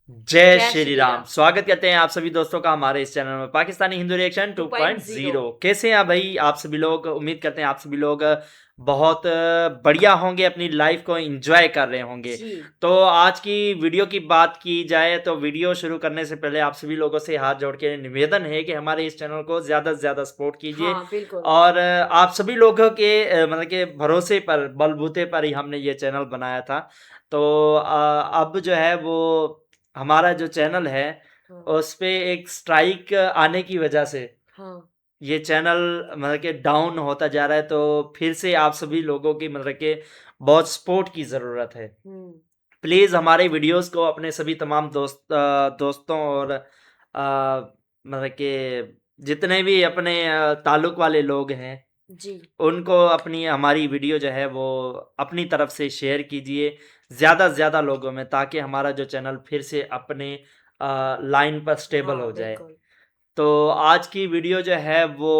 जय जय श्री श्री राम। राम। स्वागत करते हैं आप सभी दोस्तों का हमारे इस चैनल में पाकिस्तानी हिंदू रिएक्शन 2.0। कैसे हैं भाई आप सभी लोग? उम्मीद करते हैं आप सभी लोग बहुत बढ़िया होंगे, अपनी लाइफ को एंजॉय कर रहे होंगे। जी तो आज की वीडियो की बात की जाए तो वीडियो शुरू करने से पहले आप सभी लोगों से हाथ जोड़ के निवेदन है कि हमारे इस चैनल को ज़्यादा से ज़्यादा सपोर्ट कीजिए। हाँ बिल्कुल। और आप सभी लोगों के मतलब के भरोसे पर, बलबूते पर ही हमने ये चैनल बनाया था। तो अब जो है वो हमारा जो चैनल है हाँ उस पे एक स्ट्राइक आने की वजह से हाँ ये चैनल मतलब कि डाउन होता जा रहा है। तो फिर से आप सभी लोगों की मतलब कि बहुत सपोर्ट की ज़रूरत है। हम्म प्लीज़ हमारे वीडियोस को अपने सभी तमाम दोस्तों और मतलब कि जितने भी अपने ताल्लुक वाले लोग हैं जी उनको अपनी हमारी वीडियो जो है वो अपनी तरफ से शेयर कीजिए ज़्यादा से ज़्यादा लोगों में, ताकि हमारा जो चैनल फिर से अपने लाइन पर स्टेबल हाँ हो जाए। बिल्कुल। तो आज की वीडियो जो है वो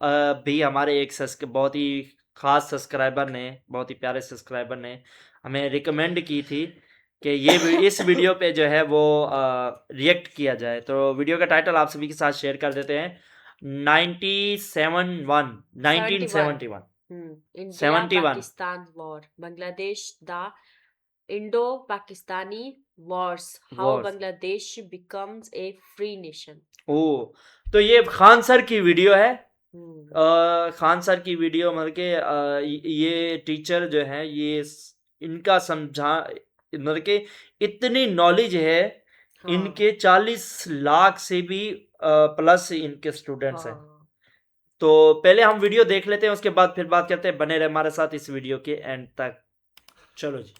अ, भी हमारे एक बहुत ही ख़ास सब्सक्राइबर ने, बहुत ही प्यारे सब्सक्राइबर ने हमें रिकमेंड की थी कि इस वीडियो पे जो है वो रिएक्ट किया जाए। तो वीडियो का टाइटल आप सभी के साथ शेयर कर देते हैं। 1971 71। 1971 India 71 Pakistan war, Bangladesh the Indo Pakistani wars, how wars. Bangladesh becomes a free nation. ओ, तो ये खान सर की वीडियो है। हम्म खान सर की वीडियो मतलब कि ये टीचर जो है इनका समझा मतलब कि इतनी नॉलेज है। हाँ इनके 40 लाख से भी प्लस इनके स्टूडेंट्स हैं। हाँ तो पहले हम वीडियो देख लेते हैं, उसके बाद फिर बात करते हैं। बने रहे हमारे साथ इस वीडियो के एंड तक। चलो जी।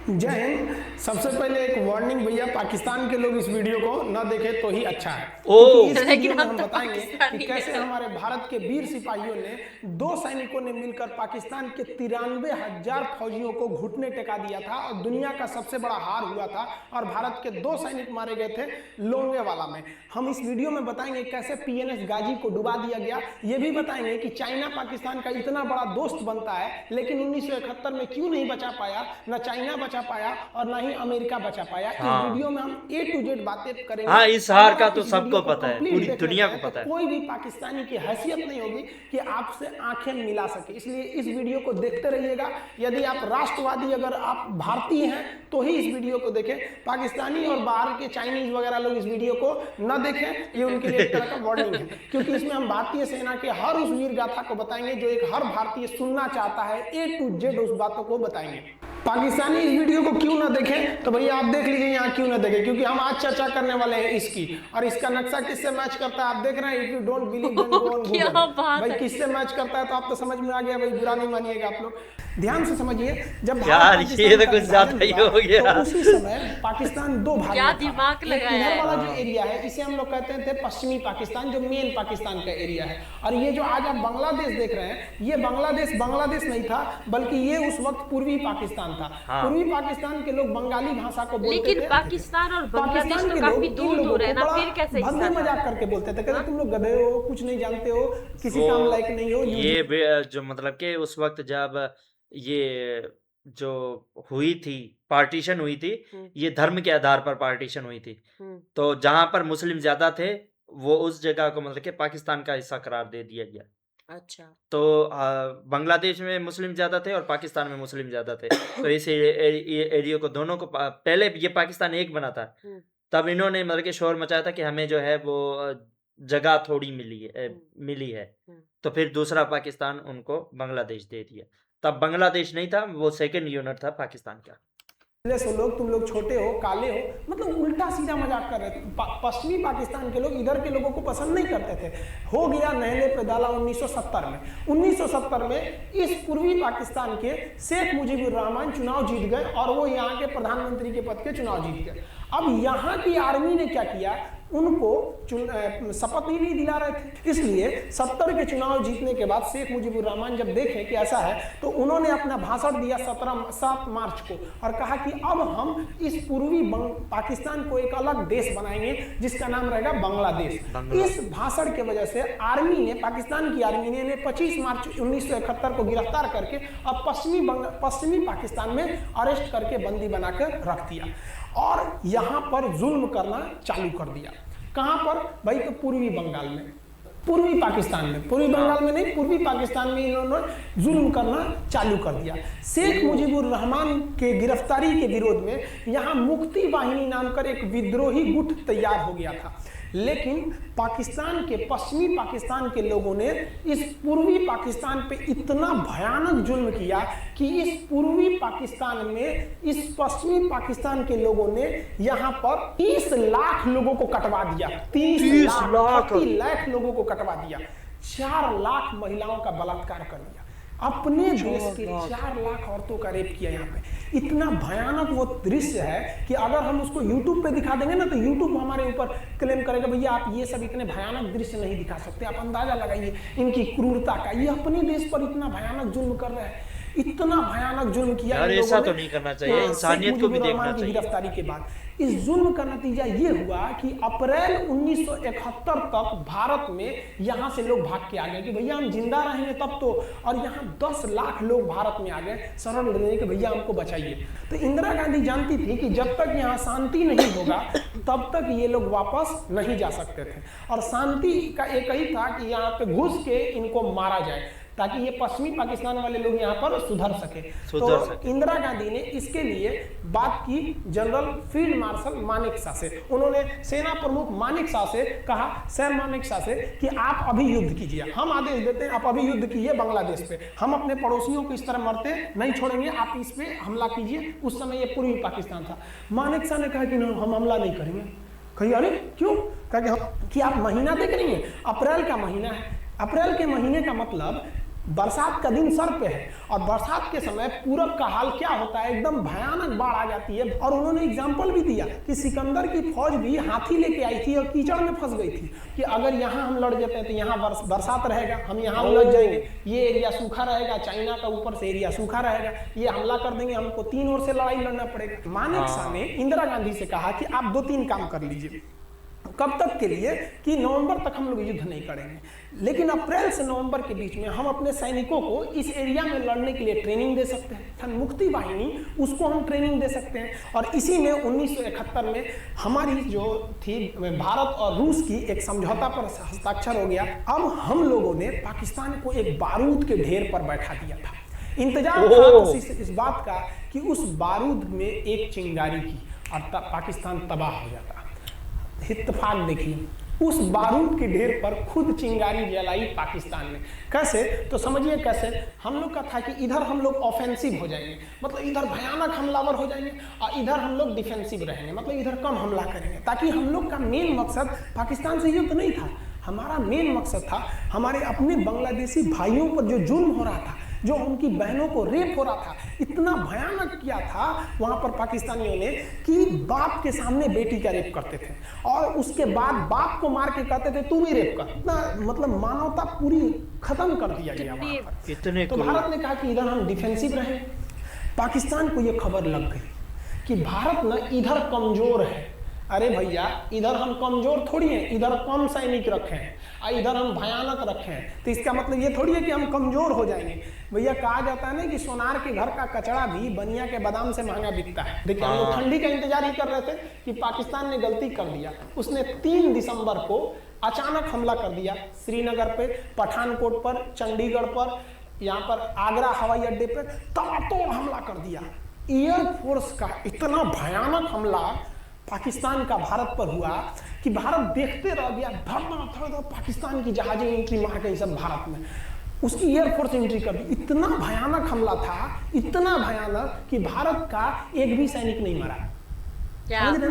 जय हिंद। सबसे पहले एक वार्निंग भैया, पाकिस्तान के लोग इस वीडियो को न देखें तो ही अच्छा है, क्योंकि इस वीडियो लेकिन में हम हम तो बताएंगे कि पाकिस्तानी कैसे हैं। हमारे भारत के वीर सिपाहियों ने 2 सैनिकों ने मिलकर पाकिस्तान के 93,000 फौजियों को घुटने टेका दिया था और दुनिया का सबसे बड़ा हार हुआ था और भारत के 2 सैनिक मारे गए थे लोंगेवाला में। हम इस वीडियो में बताएंगे कैसे PNS गाजी को डुबा दिया गया। ये भी बताएंगे कि चाइना पाकिस्तान का इतना बड़ा दोस्त बनता है लेकिन 1971 में क्यों नहीं बचा पाया, न चाइना बचा पाया और ना ही अमेरिका बचा पाया। इस हाँ वीडियो में हम A to Z बातें करेंगे। हाँ, इस हार अगर का आप तो इस सबको वीडियो को पता है, कंप्लीट पूरी देख दुनिया लेते को हैं तो पता है। कोई भी पाकिस्तानी की हैसियत नहीं होगी कि आपसे आंखें मिला सके। इसलिए इस वीडियो को देखते रहिएगा। यदि आप राष्ट्रवादी, अगर आप भारतीय हैं तो ही इस वीडियो को देखें। पाकिस्तानी और बाहर के चाइनीज वगैरह लोग इस वीडियो को न देखें, ये उनके लिए एक तरह का वार्निंग है, क्योंकि इसमें हम भारतीय सेना के हर उस वीर गाथा को बताएंगे जो एक हर भारतीय सुनना चाहता है। A to Z उस बातों को बताएंगे। पाकिस्तानी इस वीडियो को क्यों ना देखें तो भैया आप देख लीजिए यहाँ क्यों ना देखें, क्योंकि हम आज चर्चा करने वाले हैं इसकी। और इसका नक्शा किससे मैच करता है आप देख रहे हैं। If you don't believe then go on क्या गूगल। बात भाई है। किससे मैच करता है तो आप तो समझ में आ गया भाई, बुरा नहीं मानिएगा आप लोग। ध्यान से समझिए, जब भारत यार पाकिस्तान ये तो का कुछ ज्यादा विभाजन ही हुआ हो गया। तो उसी समय पाकिस्तान 2 भाग क्या में था। दिमाग एक लगाया इधर है। वाला जो एरिया है इसे हम लोग कहते थे पश्चिमी पाकिस्तान, जो मेन पाकिस्तान का एरिया है। और ये जो आज आप बांग्लादेश देख रहे हैं, ये बांग्लादेश नहीं था, बल्कि ये उस वक्त पूर्वी पाकिस्तान था। हाँ। पूर्वी पाकिस्तान के लोग बंगाली भाषा को बोलते लेकिन थे। पाकिस्तान और बांग्लादेश पाकिस्तान तो के काफी लोग इन दूर लोगों दूर है को ना, बड़ा फिर कैसे भद्दे हिस्सा था? मजाक करके बोलते थे, कहते तुम लोग गधे हो, कुछ नहीं जानते हो, किसी वो काम लायक नहीं हो। जो मतलब कि उस वक्त जब ये जो हुई थी, पार्टीशन हुई थी, हम्म ये धर्म के आधार पर पार्टीशन हुई थी। हम्म तो जहां पर मुस्लिम ज्यादा थे वो उस जगह को मतलब कि पाकिस्तान का हिस्सा करार दे दिया गया। अच्छा। तो बांग्लादेश में मुस्लिम ज़्यादा थे और पाकिस्तान में मुस्लिम ज़्यादा थे। तो इस एरिया को दोनों को पहले ये पाकिस्तान एक बना था, हम्म तब इन्होंने मतलब कि शोर मचाया था कि हमें जो है वो जगह थोड़ी हम्म मिली है। हम्म तो फिर दूसरा पाकिस्तान उनको बांग्लादेश दे दिया। तब बांग्लादेश नहीं था, वो सेकंड यूनिट था पाकिस्तान का। सो लोग, तुम लोग छोटे हो, काले हो, मतलब उल्टा सीधा मजाक कर रहे थे। पश्चिमी पाकिस्तान के लोग इधर के लोगों को पसंद नहीं करते थे। हो गया नहले पे दाला 1970 में। 1970 में इस पूर्वी पाकिस्तान के शेख मुजीबुर रहमान चुनाव जीत गए और वो यहाँ के प्रधानमंत्री के पद के चुनाव जीत गए। अब यहाँ की आर्मी ने क्या किया, उनको शपथ ही नहीं दिला रहे थे। इसलिए 70 के चुनाव जीतने के बाद शेख मुजीबुर रहमान जब देखे कि ऐसा है तो उन्होंने अपना भाषण दिया 7 मार्च को और कहा कि अब हम इस पूर्वी पाकिस्तान को एक अलग देश बनाएंगे जिसका नाम रहेगा बांग्लादेश। इस भाषण के वजह से आर्मी ने, पाकिस्तान की आर्मी ने 25 मार्च 1971 को गिरफ्तार करके अब पश्चिमी पाकिस्तान में अरेस्ट करके बंदी बनाकर रख दिया। और यहाँ पर जुल्म करना चालू कर दिया। कहाँ पर भाई? तो पूर्वी बंगाल में, पूर्वी पाकिस्तान में, पूर्वी बंगाल में नहीं, पूर्वी पाकिस्तान में इन्होंने जुल्म करना चालू कर दिया। शेख मुजीबुर रहमान के गिरफ्तारी के विरोध में यहाँ मुक्ति वाहिनी नाम कर एक विद्रोही गुट तैयार हो गया था, लेकिन पाकिस्तान के, पश्चिमी पाकिस्तान के लोगों ने इस पूर्वी पाकिस्तान पे इतना भयानक जुल्म किया कि इस पूर्वी पाकिस्तान में, इस पश्चिमी पाकिस्तान के लोगों ने यहाँ पर 30 लाख लोगों को कटवा दिया। 30 लाख लोगों को कटवा दिया। 4 लाख महिलाओं का बलात्कार कर दिया। अपने देश के 4 लाख औरतों का रेप किया यहाँ पे। इतना भयानक वो दृश्य है कि अगर हम उसको YouTube पे दिखा देंगे ना तो YouTube हमारे ऊपर क्लेम करेगा, भैया आप ये सब इतने भयानक दृश्य नहीं दिखा सकते। आप अंदाजा लगाइए इनकी क्रूरता का। ये अपने देश पर इतना भयानक जुल्म कर रहे हैं, इतना भयानक जुल्म किया। यार ऐसा तो नहीं करना चाहिए, इंसानियत को भी देखना चाहिए। गिरफ्तारी के बाद इस जुल्म का नतीजा ये हुआ कि अप्रैल 1971 तक भारत में यहाँ से लोग भाग के आ गए कि भैया हम जिंदा रहेंगे तब तो। और यहाँ 10 लाख लोग भारत में आ गए शरण लेने के, भैया हमको बचाइए। तो इंदिरा गांधी जानती थी कि जब तक यहाँ शांति नहीं होगा तब तक ये लोग वापस नहीं जा सकते थे। और शांति का एक ही था कि यहाँ पे घुस के इनको मारा जाए ताकि ये पश्चिमी पाकिस्तान वाले लोग यहाँ पर सुधर सके। तो इंदिरा गांधी ने इसके लिए बात की जनरल फील्ड मार्शल मानेकशॉ से। उन्होंने सेना प्रमुख मानेकशॉ से कहा, सर मानेकशॉ से, कि आप अभी युद्ध कीजिए, हम आदेश देते हैं आप अभी युद्ध कीजिए बांग्लादेश पे। हम अपने पड़ोसियों को इस तरह मरते नहीं छोड़ेंगे, आप इस पे हमला कीजिए। उस समय ये पूर्वी पाकिस्तान था। मानेकशॉ ने कहा कि नहीं, हम हमला नहीं करेंगे। कही अरे क्यों? कहा कि आप महीना देख रही हैं, अप्रैल का महीना है। अप्रैल के महीने का मतलब बरसात का दिन सर पे है, और बरसात के समय पूरब का हाल क्या होता है, एकदम भयानक बाढ़ आ जाती है। और उन्होंने एग्जाम्पल भी दिया कि सिकंदर की फौज भी हाथी लेके आई थी और कीचड़ में फंस गई थी कि अगर यहाँ हम लड़ जाते हैं तो यहाँ बरसात रहेगा, हम यहाँ उलझ जाएंगे, ये एरिया सूखा रहेगा, चाइना का ऊपर से एरिया सूखा रहेगा, ये हमला कर देंगे, हमको 3 ओर से लड़ाई लड़ना पड़ेगा। मानेकशॉ ने इंदिरा गांधी से कहा कि आप 2-3 काम कर लीजिए। कब तक के लिए? कि नवंबर तक हम लोग युद्ध नहीं करेंगे, लेकिन अप्रैल से नवंबर के बीच में हम अपने सैनिकों को इस एरिया में लड़ने के लिए ट्रेनिंग दे सकते हैं। मुक्ति वाहिनी, उसको हम ट्रेनिंग दे सकते हैं। और इसी में 1971 में हमारी जो थी भारत और रूस की एक समझौता पर हस्ताक्षर हो गया। अब हम लोगों ने पाकिस्तान को एक बारूद के ढेर पर बैठा दिया था। इंतजार था इस बात का कि उस बारूद में एक चिंगारी की और पाकिस्तान तबाह हो जाता। इत्तेफाक देखिए, उस बारूद के ढेर पर खुद चिंगारी जलाई पाकिस्तान ने। कैसे? तो समझिए कैसे। हम लोग का था कि इधर हम लोग ऑफेंसिव हो जाएंगे, मतलब इधर भयानक हमलावर हो जाएंगे, और इधर हम लोग डिफेंसिव रहेंगे, मतलब इधर कम हमला करेंगे, ताकि हम लोग का मेन मकसद पाकिस्तान से युद्ध नहीं था। हमारा मेन मकसद था हमारे अपने बांग्लादेशी भाइयों पर जो जुल्म हो रहा था, जो उनकी बहनों को रेप हो रहा था, इतना भयानक किया था वहां पर पाकिस्तानियों ने कि बाप के सामने बेटी का रेप करते थे, और उसके बाद बाप को मार के कहते थे तू भी रेप कर। इतना मतलब मानवता पूरी खत्म कर दिया गया वहां पर। तो भारत ने कहा कि इधर हम डिफेंसिव रहे। पाकिस्तान को यह खबर लग गई कि भारत न इधर कमजोर है। अरे भैया, इधर हम कमजोर थोड़ी हैं, इधर कम सैनिक रखे हैं और इधर हम भयानक रखे हैं, तो इसका मतलब ये थोड़ी है कि हम कमजोर हो जाएंगे। भैया कहा जाता है ना कि सोनार के घर का कचड़ा भी बनिया के बादाम से महंगा बिकता है। देखिए हम लोग ठंडी का इंतजार ही कर रहे थे कि पाकिस्तान ने गलती कर दिया। उसने 3 दिसंबर को अचानक हमला कर दिया श्रीनगर पे, पठानकोट पर, चंडीगढ़ पर, यहाँ पर आगरा हवाई अड्डे पर ताबड़तोड़ हमला कर दिया। एयरफोर्स का इतना भयानक हमला पाकिस्तान का भारत पर हुआ कि भारत देखते रह गया। धड़ पाकिस्तान की जहाजें एंट्री मार गई सब भारत में, उसकी एयरफोर्स एंट्री कर दी। इतना भयानक हमला था, इतना भयानक कि भारत का एक भी सैनिक नहीं मरा।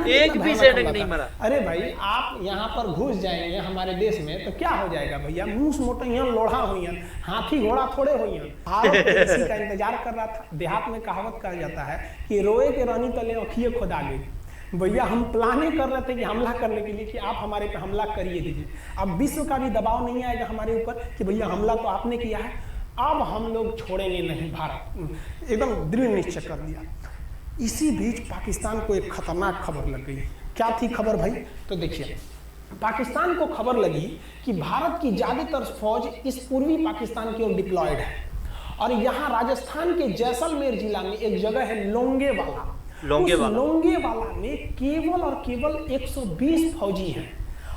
एक भी सैनिक नहीं मरा। अरे भाई, आप यहाँ पर घुस जाएंगे हमारे देश में तो क्या हो जाएगा भैया? मूस मोटइयन लोढ़ा हुई, हाथी घोड़ा थोड़े हुई। भारत इसी का इंतजार कर रहा था। देहात में कहावत कहा जाता है कि रोए के रानी तले अखिए खुदा गई। भैया हम प्लानिंग कर रहे थे कि हमला करने के लिए कि आप हमारे पे हमला करिए दीजिए। अब विश्व का भी दबाव नहीं आएगा हमारे ऊपर कि भैया हमला तो आपने किया है, अब हम लोग छोड़ेंगे नहीं। भारत एकदम दृढ़ निश्चय कर दिया। इसी बीच पाकिस्तान को एक खतरनाक खबर लग गई। क्या थी खबर भाई? तो देखिए, पाकिस्तान को खबर लगी कि भारत की ज्यादातर फौज इस पूर्वी पाकिस्तान की ओर डिप्लॉयड है, और यहाँ राजस्थान के जैसलमेर जिला में एक जगह है लोंगेवाला। लोंगेवाला। उस लोंगेवाला में केवल और केवल 120 फौजी हैं।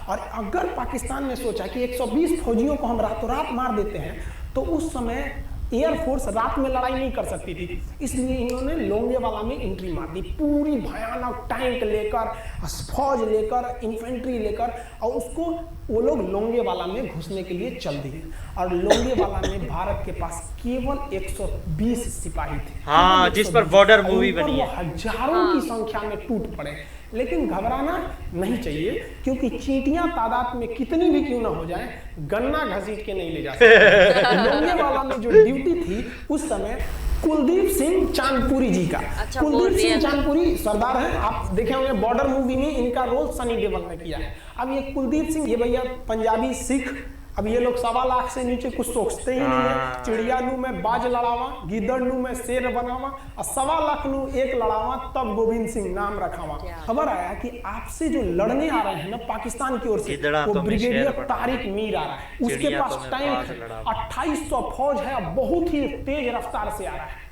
और अगर पाकिस्तान ने सोचा कि 120 फौजियों को हम रातों रात मार देते हैं तो उस समय एयरफोर्स रात में लड़ाई नहीं कर सकती थी, इसलिए इन्होंने लोंगेवाला में एंट्री मार दी, पूरी भयानक टैंक लेकर, फौज लेकर, इन्फेंट्री लेकर, और उसको वो लोग लोंगेवाला में घुसने के लिए चल दिए। और लोंगेवाला में भारत के पास केवल 120 सिपाही थे। हाँ, जिस पर बॉर्डर मूवी बनी है। हजारों की संख्या में टूट पड़े। लेकिन घबराना नहीं चाहिए, क्योंकि चींटियां तादाद में कितनी भी क्यों ना हो जाए, गन्ना घसीट के नहीं ले जा सकते। लोंगेवाला में जो ड्यूटी थी उस समय कुलदीप सिंह चांदपुरी जी का। अच्छा, कुलदीप सिंह चांदपुरी सरदार हैं, आप देखे होंगे बॉर्डर मूवी में इनका रोल सनी देओल ने किया है। अब ये कुलदीप सिंह, ये भैया पंजाबी सिख, अब ये लोग 1.25 लाख से नीचे कुछ सोचते ही नहीं है। चिड़िया नू में बाज लड़ावा, गिदड़ नू में शेर बनावा, और 1.25 लाख नू एक लड़ावा, तब गोविंद सिंह नाम रखावा। खबर आया कि आपसे जो लड़ने आ रहे हैं ना पाकिस्तान की ओर से, वो ब्रिगेडियर तारिक मीर आ रहा है। उसके पास टैंक 2800 फौज है, बहुत ही तेज रफ्तार से आ रहा है।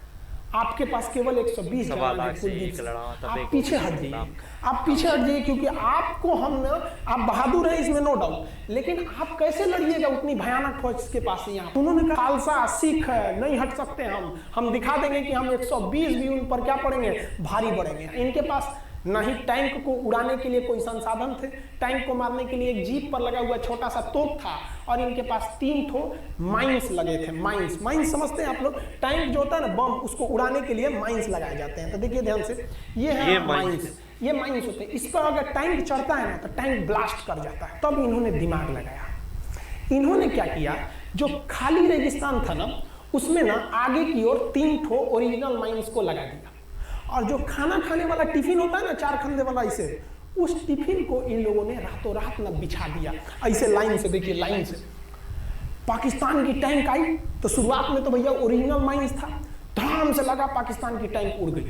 आपके पास केवल 120 जवान है। आप पीछे हट जाइए, आप पीछे हट जाइए, क्योंकि आपको हम ना, आप बहादुर हैं इसमें नो डाउट, लेकिन आप कैसे लड़िएगा उतनी भयानक फौज के पास यहाँ। उन्होंने कहा खालसा सिख है, नहीं हट सकते हम दिखा देंगे कि हम 120 भी उन पर क्या पड़ेंगे, भारी पड़ेंगे। इनके पास ना ही टैंक को उड़ाने के लिए कोई संसाधन थे, टैंक को मारने के लिए एक जीप पर लगा हुआ छोटा सा तोप था, और इनके पास 3 ठो माइंस लगे थे। माइंस समझते हैं आप लोग, टैंक जो होता है ना बम, उसको उड़ाने के लिए माइंस लगाए जाते हैं। तो देखिए ध्यान से, ये है माइंस, ये माइंस होते हैं। इस पर अगर टैंक चढ़ता है ना तो टैंक ब्लास्ट कर जाता है। तब इन्होंने दिमाग लगाया, इन्होंने क्या किया, जो खाली रेगिस्तान था ना उसमें ना आगे की ओर 3 ठो ओरिजिनल माइंस को लगा दिया, और जो खाना खाने वाला टिफिन होता है ना 4 खंडे वाला, इसे उस टिफिन को इन लोगों ने रातों रात ना बिछा दिया ऐसे लाइन से। देखिए लाइन से पाकिस्तान की टैंक आई तो शुरुआत में तो भैया ओरिजिनल माइंस था, धड़ाम से लगा, पाकिस्तान की टैंक उड़ गई।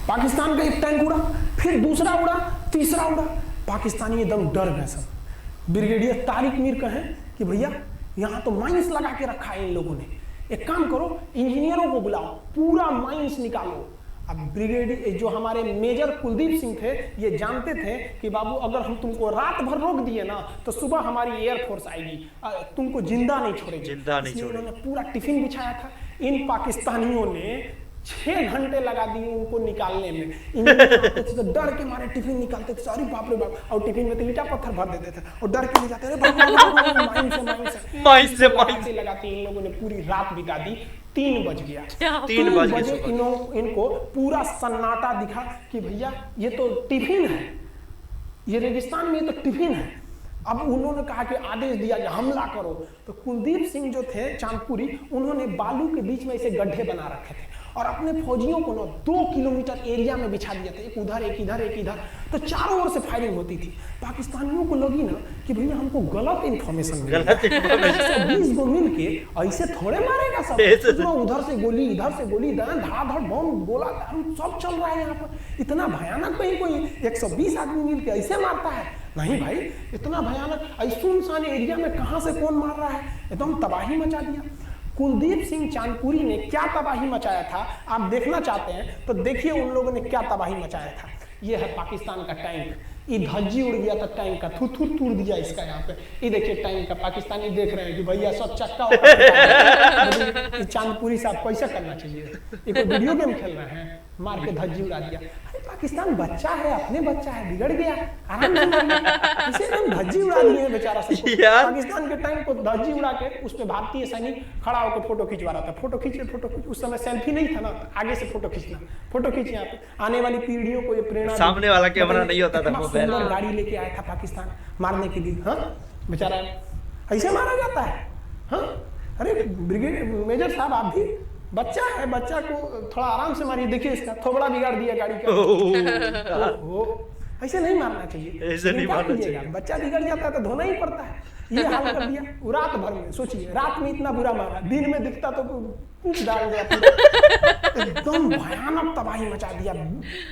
पाकिस्तान का एक टैंक उड़ा, फिर दूसरा उड़ा, तीसरा उड़ा, पाकिस्तानी एकदम डर गए सब। ब्रिगेडियर तारिक मीर कहे कि भैया यहाँ तो माइंस लगा के रखा है इन लोगों ने, एक काम करो इंजीनियरों को बुलाओ, पूरा माइंस निकालो। अब ब्रिगेडियर जो हमारे मेजर कुलदीप सिंह थे, ये जानते थे कि बाबू अगर हम तुमको रात भर रोक दिए ना तो सुबह हमारी एयरफोर्स आएगी, तुमको जिंदा नहीं छोड़ेगी। इन्होंने पूरा टिफिन बिछाया था। इन पाकिस्तानियों ने 6 घंटे लगा दिए उनको निकालने में। तो डर के मारे टिफिन निकालते थे, अरे बाप रे बाप, और टिफिन में तो ईटा पत्थर भर देते थे और डर के ले जाते, माइंस से लगाते। इन लोगों ने पूरी रात बिता दी। 3 बज गया, 3 बजे इनको पूरा सन्नाटा दिखा कि भैया ये तो टिफिन है, ये रेगिस्तान में तो टिफिन है। अब उन्होंने कहा कि आदेश दिया कि हमला करो। तो कुलदीप सिंह जो थे चांदपुरी, उन्होंने बालू के बीच में ऐसे गड्ढे बना रखे थे और अपने फौजियों को ना 2 किलोमीटर एरिया में बिछा दिया था, एक उधर एक इधर एक इधर। तो चारों ओर से फायरिंग होती थी। पाकिस्तानियों को लगी ना कि भैया हमको गलत इन्फॉर्मेशन मिल गया, 20 गो मिल के ऐसे थोड़े मारेगा सब, उधर से गोली इधर से गोली, धाड़ बम गोला दारू सब चल रहा है यहाँ पर। इतना भयानक कहीं कोई 120 आदमी मिल के ऐसे मारता है? नहीं भाई, इतना भयानक सुनसान एरिया में कहां से कौन मार रहा है, एकदम तबाही मचा दिया। कुलदीप सिंह चांदपुरी ने क्या तबाही मचाया था आप देखना चाहते हैं तो देखिए उन लोगों ने क्या तबाही मचाया था। ये है पाकिस्तान का टैंक, ये धज्जी उड़ गया था टैंक का, थूथू तोड़ दिया इसका यहाँ पे। ये देखिए टैंक का, पाकिस्तानी देख रहे हैं कि भैया सब चक्का होगा। चांदपुरी साहब कैसा करना चाहिए, ये कोई वीडियो गेम खेल रहे हैं, मार के धज्जी उड़ा दिया। अरे पाकिस्तान बच्चा है, अपने बच्चा है, बिगड़ गया, आराम से इसे हम धज्जी उड़ा दिए बेचारा सब। पाकिस्तान के टैंक को धज्जी उड़ा के उस पर भारतीय सैनिक खड़ा होकर फोटो खिंचवा रहा था। फोटो खींच, उस समय सेल्फी नहीं था ना, आगे से फोटो खींचना, फोटो खींच यहाँ पे। आने वाली पीढ़ियों को ये प्रेरणा, सामने वाला कैमरा नहीं होता था, सुंदर गाड़ी लेके आया था पाकिस्तान मारने के लिए। हाँ बेचारा ऐसे मारा जाता है। हाँ अरे ब्रिगेड मेजर साहब आप भी बच्चा है, बच्चा को थोड़ा आराम से मारिए। देखिए इसका थोबड़ा बिगाड़ दिया गाड़ी का। ऐसे नहीं मारना चाहिए, ऐसे नहीं मारना चाहिए। बच्चा बिगड़ जाता है तो धोना ही पड़ता है। ये हाल कर दिया रात भर में। सोचिए रात में इतना बुरा मारा, दिन में दिखता तो कुछ डाल दिया, एकदम भयानक तबाही मचा दिया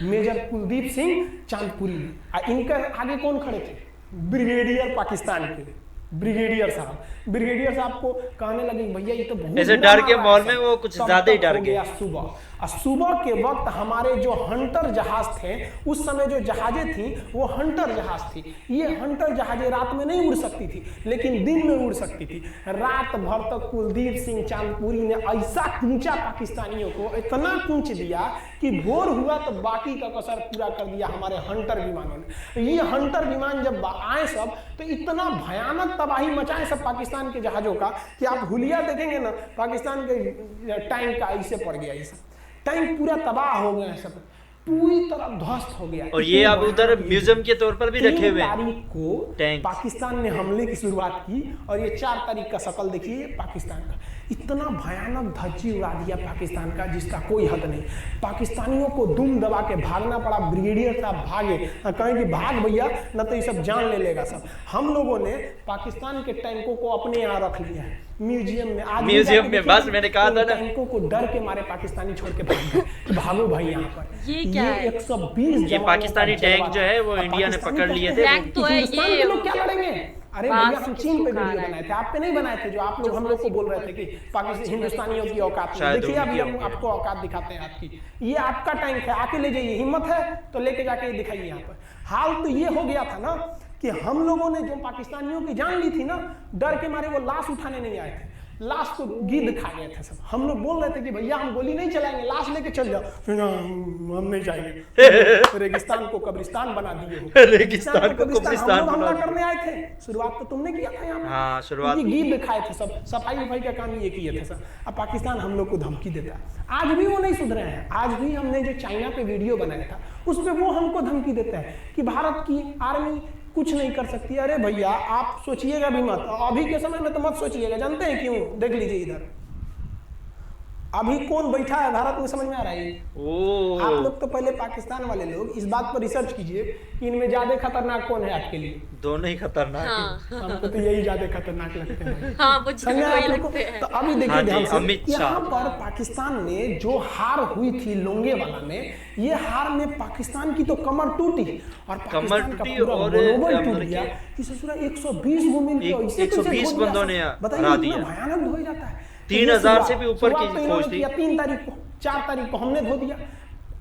मेजर कुलदीप सिंह चांदपुरी ने। इनके आगे कौन खड़े थे? ब्रिगेडियर पाकिस्तान के ब्रिगेडियर साहब। ब्रिगेडियर साहब को कहने लगे भैया ये तो बहुत ऐसे डर के माहौल में वो कुछ ज्यादा ही डर गया। सुबह और सुबह के वक्त हमारे जो हंटर जहाज थे, उस समय जो जहाजें थी वो हंटर जहाज थी। ये हंटर जहाजें रात में नहीं उड़ सकती थी, लेकिन दिन में उड़ सकती थी। रात भर तक कुलदीप सिंह चांदपुरी ने ऐसा कूचा पाकिस्तानियों को, इतना कूच दिया कि भोर हुआ तो बाकी का कसर पूरा कर दिया हमारे हंटर विमानों ने। ये हंटर विमान जब आए सब, तो इतना भयानक तबाही मचाए सब पाकिस्तान के जहाजों का कि आप हुलिया देखेंगे ना, पाकिस्तान के टैंक का ऐसे पड़ गया, ये सब टैंक पूरा तबाह हो गया, सब पूरी तरह ध्वस्त हो गया। और ये अब उधर म्यूजियम के तौर पर भी रखे हुए हैं। 3 तारीख को टैंक। पाकिस्तान ने हमले की शुरुआत की और ये 4 तारीख का शकल देखिए पाकिस्तान का। इतना भयानक धज्जी उड़ा दिया पाकिस्तान का जिसका कोई हद नहीं। पाकिस्तानियों को दुम दबा के भागना पड़ा। ब्रिगेडियर साहब भागे, कहें कि भाग भैया न तो ये सब जान ले लेगा सब। हम लोगों ने पाकिस्तान के टैंकों को अपने यहाँ रख लिया है म्यूजियम में। आज म्यूजियम में, बस मैंने कहा था ना, टैंकों को डर के मारे पाकिस्तानी छोड़ के भाग गए। भागो भाई यहाँ पर। ये क्या है? 120 ये पाकिस्तानी टैंक जो है वो इंडिया ने पकड़ लिए थे। टैंक तो है हिंदुस्तान ये, के लोग क्या लड़ेंगे? अरे बांस भैया हम चीन पे वीडियो बनाए थे, आप पे नहीं बनाए थे, जो आप लोग हम लोग को बोल रहे थे कि पाकिस्तान हिंदुस्तानियों की औकात नहीं। देखिए अभी हम आपको औकात दिखाते हैं आपकी। ये आपका टैंक है, आके ले जाइए, हिम्मत है तो लेके जाके दिखाइए यहाँ पर। हाल तो ये हो गया था ना कि हम लोगों ने जो पाकिस्तानियों की जान ली थी ना, डर के मारे वो लाश उठाने नहीं आए थे, लाश को गिद्ध खा गए थे सब। हम लोग बोल रहे थे कि भैया हम गोली नहीं चलाएंगे, लाश लेके चल जाओ। हम नहीं जाएंगे। रेगिस्तान को कब्रिस्तान बना दिए। रेगिस्तान को कब्रिस्तान हम हमला करने आए थे। शुरुआत तो तुमने किया था यहाँ। हाँ, शुरुआत गिद्ध खाए थे सब, सफाई वफाई का काम ये किए थे सब। अब पाकिस्तान हम लोग को धमकी देता है। आज भी वो नहीं सुधरे हैं। आज भी हमने जो चाइना पे वीडियो बनाया था उस पर वो हमको धमकी देता है कि भारत की आर्मी कुछ नहीं कर सकती। अरे भैया आप सोचिएगा भी मत, अभी के समय में तो मत सोचिएगा। जानते हैं क्यों? देख लीजिए इधर अभी कौन बैठा है भारत में, समझ में आ रहा है? आप लोग तो पहले पाकिस्तान वाले लोग इस बात पर रिसर्च कीजिए कि इनमें ज्यादा खतरनाक कौन है आपके लिए। दोनों ही खतरनाक हाँ। है। हमको तो यही ज्यादा खतरनाक लगते हैं। हाँ, मुझे भी वही लगते हैं। तो अभी देखिए हाँ जी, ध्यान से, अमित शाह। यहाँ पर पाकिस्तान ने जो हार हुई थी लोंगेवाला में, ये हार में पाकिस्तान की तो कमर टूटी और पाकिस्तान का पूरा मनोबल टूट गया कि ससुरा 120 को मिलके 120 बंदों ने हरा दिया। भयानक धो जाता है। 3000 से भी ऊपर की फौज थी। 3 तारीख को, 4 तारीख को हमने धो दिया।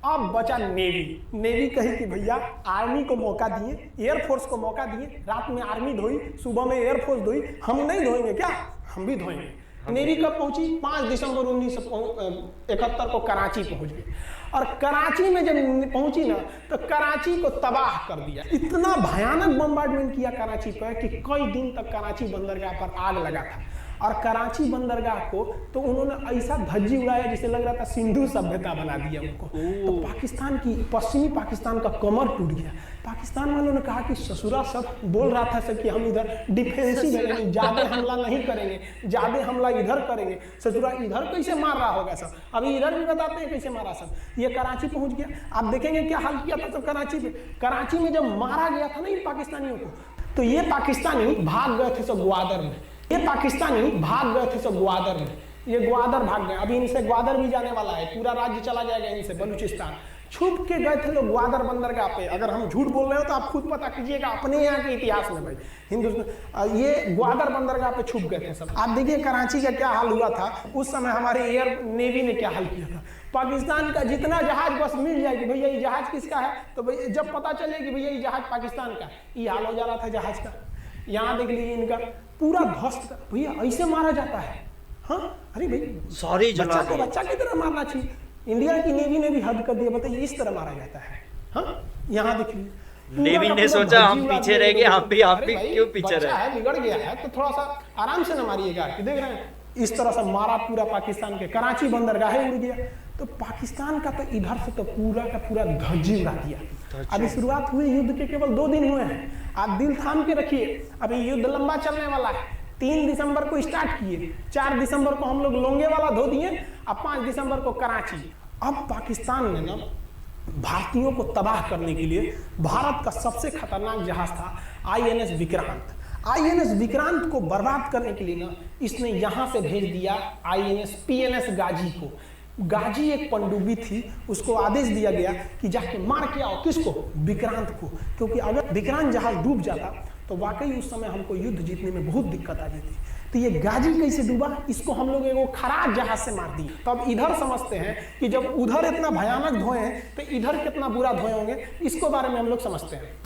अब बचा नेवी। नेवी कही कि भैया आर्मी को मौका दिए, एयरफोर्स को मौका दिए। रात में आर्मी धोई, सुबह में एयरफोर्स धोई। हम नहीं धोएंगे क्या? हम भी धोएंगे। नेवी कब पहुंची? 5 दिसंबर 1971 को कराची पहुंच गई। और कराची में जब पहुंची ना तो कराची को तबाह कर दिया। इतना भयानक बम्बार्डमेंट किया कराची पर कि कई दिन तक कराची बंदरगाह पर आग लगा था। और कराची बंदरगाह को तो उन्होंने ऐसा धज्जी उड़ाया जिसे लग रहा था सिंधु सभ्यता बना दिया उनको। तो पाकिस्तान की, पश्चिमी पाकिस्तान का कमर टूट गया। पाकिस्तान वालों ने कहा कि ससुरा सब बोल रहा था सब कि हम इधर डिफेंसिव है, ज्यादा हमला नहीं करेंगे, ज्यादा हमला इधर करेंगे। ससुरा इधर कैसे मार रहा होगा सब, अभी इधर भी बताते हैं कैसे मारा सब। ये कराची पहुंच गया। आप देखेंगे क्या हाल किया था सब कराची में। कराची में जब मारा गया था ना इन पाकिस्तानियों को, तो ये पाकिस्तानी भाग गए थे सब ग्वादर में। ये पाकिस्तानी भाग गए थे सब ग्वादर में। ये ग्वादर भाग गए। अभी इनसे ग्वादर भी जाने वाला है, पूरा राज्य चला जाएगा इनसे, बलूचिस्तान। छुप के गए थे लोग ग्वादर बंदरगाह पे। अगर हम झूठ बोल रहे हो तो आप खुद पता कीजिएगा अपने यहाँ के इतिहास में भाई। हिंदुस्तान ये ग्वादर बंदरगाह पे छुप गए थे सब। आप देखिए कराची का क्या हाल हुआ था उस समय। हमारे एयर नेवी ने क्या हाल किया था। पाकिस्तान का जितना जहाज बस मिल जाए कि भैया ये जहाज किसका है, तो भैया जब पता चले कि भैया ये जहाज पाकिस्तान का, ये हाल हो जा रहा था जहाज का। यहाँ देख लीजिए इनका पूरा ध्वस्त। भैया ऐसे मारा जाता है? हाँ, अरे भाई सॉरी, बच्चा की तरह मारना चाहिए। इंडिया की नेवी ने भी हद कर दिया। बताइए इस तरह मारा जाता है? हाँ, यहाँ देखिए नेवी ने सोचा हम पीछे रह गए, हम भी क्यों पीछे रहे? बिगड़ गया है तो थोड़ा सा आराम से न मारिएगा। कि देख रहे हैं इस तरह से मारा पूरा पाकिस्तान के। कराची बंदरगाह उड़ गया। तो पाकिस्तान का तो इधर से तो पूरा का पूरा धज्जी उड़ा दिया। अभी शुरुआत हुई युद्ध के केवल 2 दिन हुए हैं। आप दिल थाम के रखिए, अभी युद्ध लंबा चलने वाला है। 3 दिसंबर को स्टार्ट किए, 4 दिसंबर को हम लोग लोंगेवाला धो दिए, अब 5 दिसंबर को कराची। अब पाकिस्तान ने ना भारतीयों को तबाह करने के लिए भारत का सबसे खतरनाक जहाज था INS विक्रांत। INS विक्रांत को बर्बाद करने के लिए ना इसने यहां से भेज दिया INS PNS गाजी को। गाजी एक पनडुब्बी थी, उसको आदेश दिया गया कि जाके मार के आओ। किसको? विक्रांत को। क्योंकि अगर विक्रांत जहाज डूब जाता तो वाकई उस समय हमको युद्ध जीतने में बहुत दिक्कत आ जाती। तो ये गाजी कैसे डूबा, इसको हम लोग एगो खराब जहाज से मार दिए। तब इधर समझते हैं कि जब उधर इतना भयानक धोए हैं तो इधर कितना बुरा धोए होंगे, इसको बारे में हम लोग समझते हैं।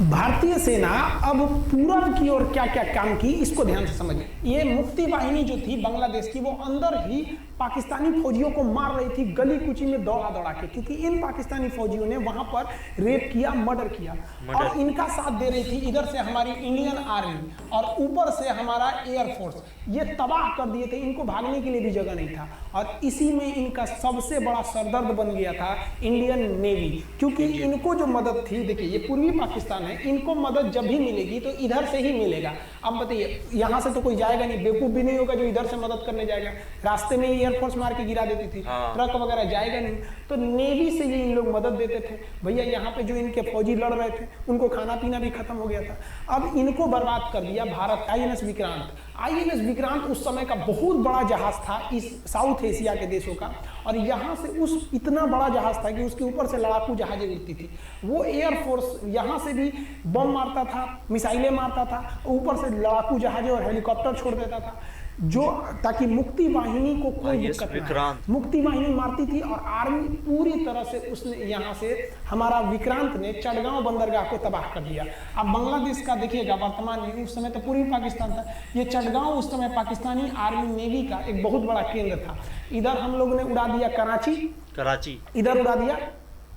भारतीय सेना अब पूरब की ओर क्या क्या काम की, इसको ध्यान से समझिए। ये मुक्ति वाहिनी जो थी बांग्लादेश की, वो अंदर ही पाकिस्तानी फौजियों को मार रही थी गली कुची में दौड़ा दौड़ा के, क्योंकि इन पाकिस्तानी फौजियों ने वहां पर रेप किया, मर्डर किया, और इनका साथ दे रही थी इधर से हमारी इंडियन आर्मी और ऊपर से हमारा एयरफोर्स। ये तबाह कर दिए थे, इनको भागने के लिए भी जगह नहीं था। और इसी में इनका सबसे बड़ा सरदर्द बन गया था इंडियन नेवी, क्योंकि इनको जो मदद थी, देखिए ये पूर्वी पाकिस्तान है, इनको मदद जब भी मिलेगी तो इधर से ही मिलेगा। अब बताइए, यहाँ से तो कोई जाएगा नहीं, बेवकूफ भी नहीं होगा जो इधर से मदद करने जाएगा। रास्ते में एयरफोर्स मार के गिरा देती थी, ट्रक वगैरह जाएगा नहीं, तो नेवी से ये इन लोग मदद देते थे। भैया यहाँ पे जो इनके फौजी लड़ रहे थे उनको खाना पीना भी खत्म हो गया था। अब इनको बर्बाद कर दिया भारत। आईएनएस विक्रांत, आईएनएस विक्रांत उस समय का बहुत बड़ा जहाज था इस साउथ एशिया के देशों का, और यहाँ से उस इतना बड़ा जहाज था कि उसके ऊपर से लड़ाकू जहाजें उड़ती थी। वो एयरफोर्स यहाँ से भी बम मारता था, मिसाइलें मारता था, ऊपर से लड़ाकू जहाजें और हेलीकॉप्टर छोड़ देता था, जो ताकि मुक्ति वाहिनी को कोई दिक्कत ना हो। मुक्ति वाहिनी मारती थी और आर्मी पूरी तरह से उसने यहाँ से हमारा विक्रांत ने चटगांव बंदरगाह को तबाह कर दिया। अब बांग्लादेश का देखिएगा वर्तमान में, उस समय तो पूर्वी पाकिस्तान था, ये चटगांव उस समय पाकिस्तानी आर्मी नेवी का एक बहुत बड़ा केंद्र था। इधर हम लोग ने उड़ा दिया कराची, इधर उड़ा दिया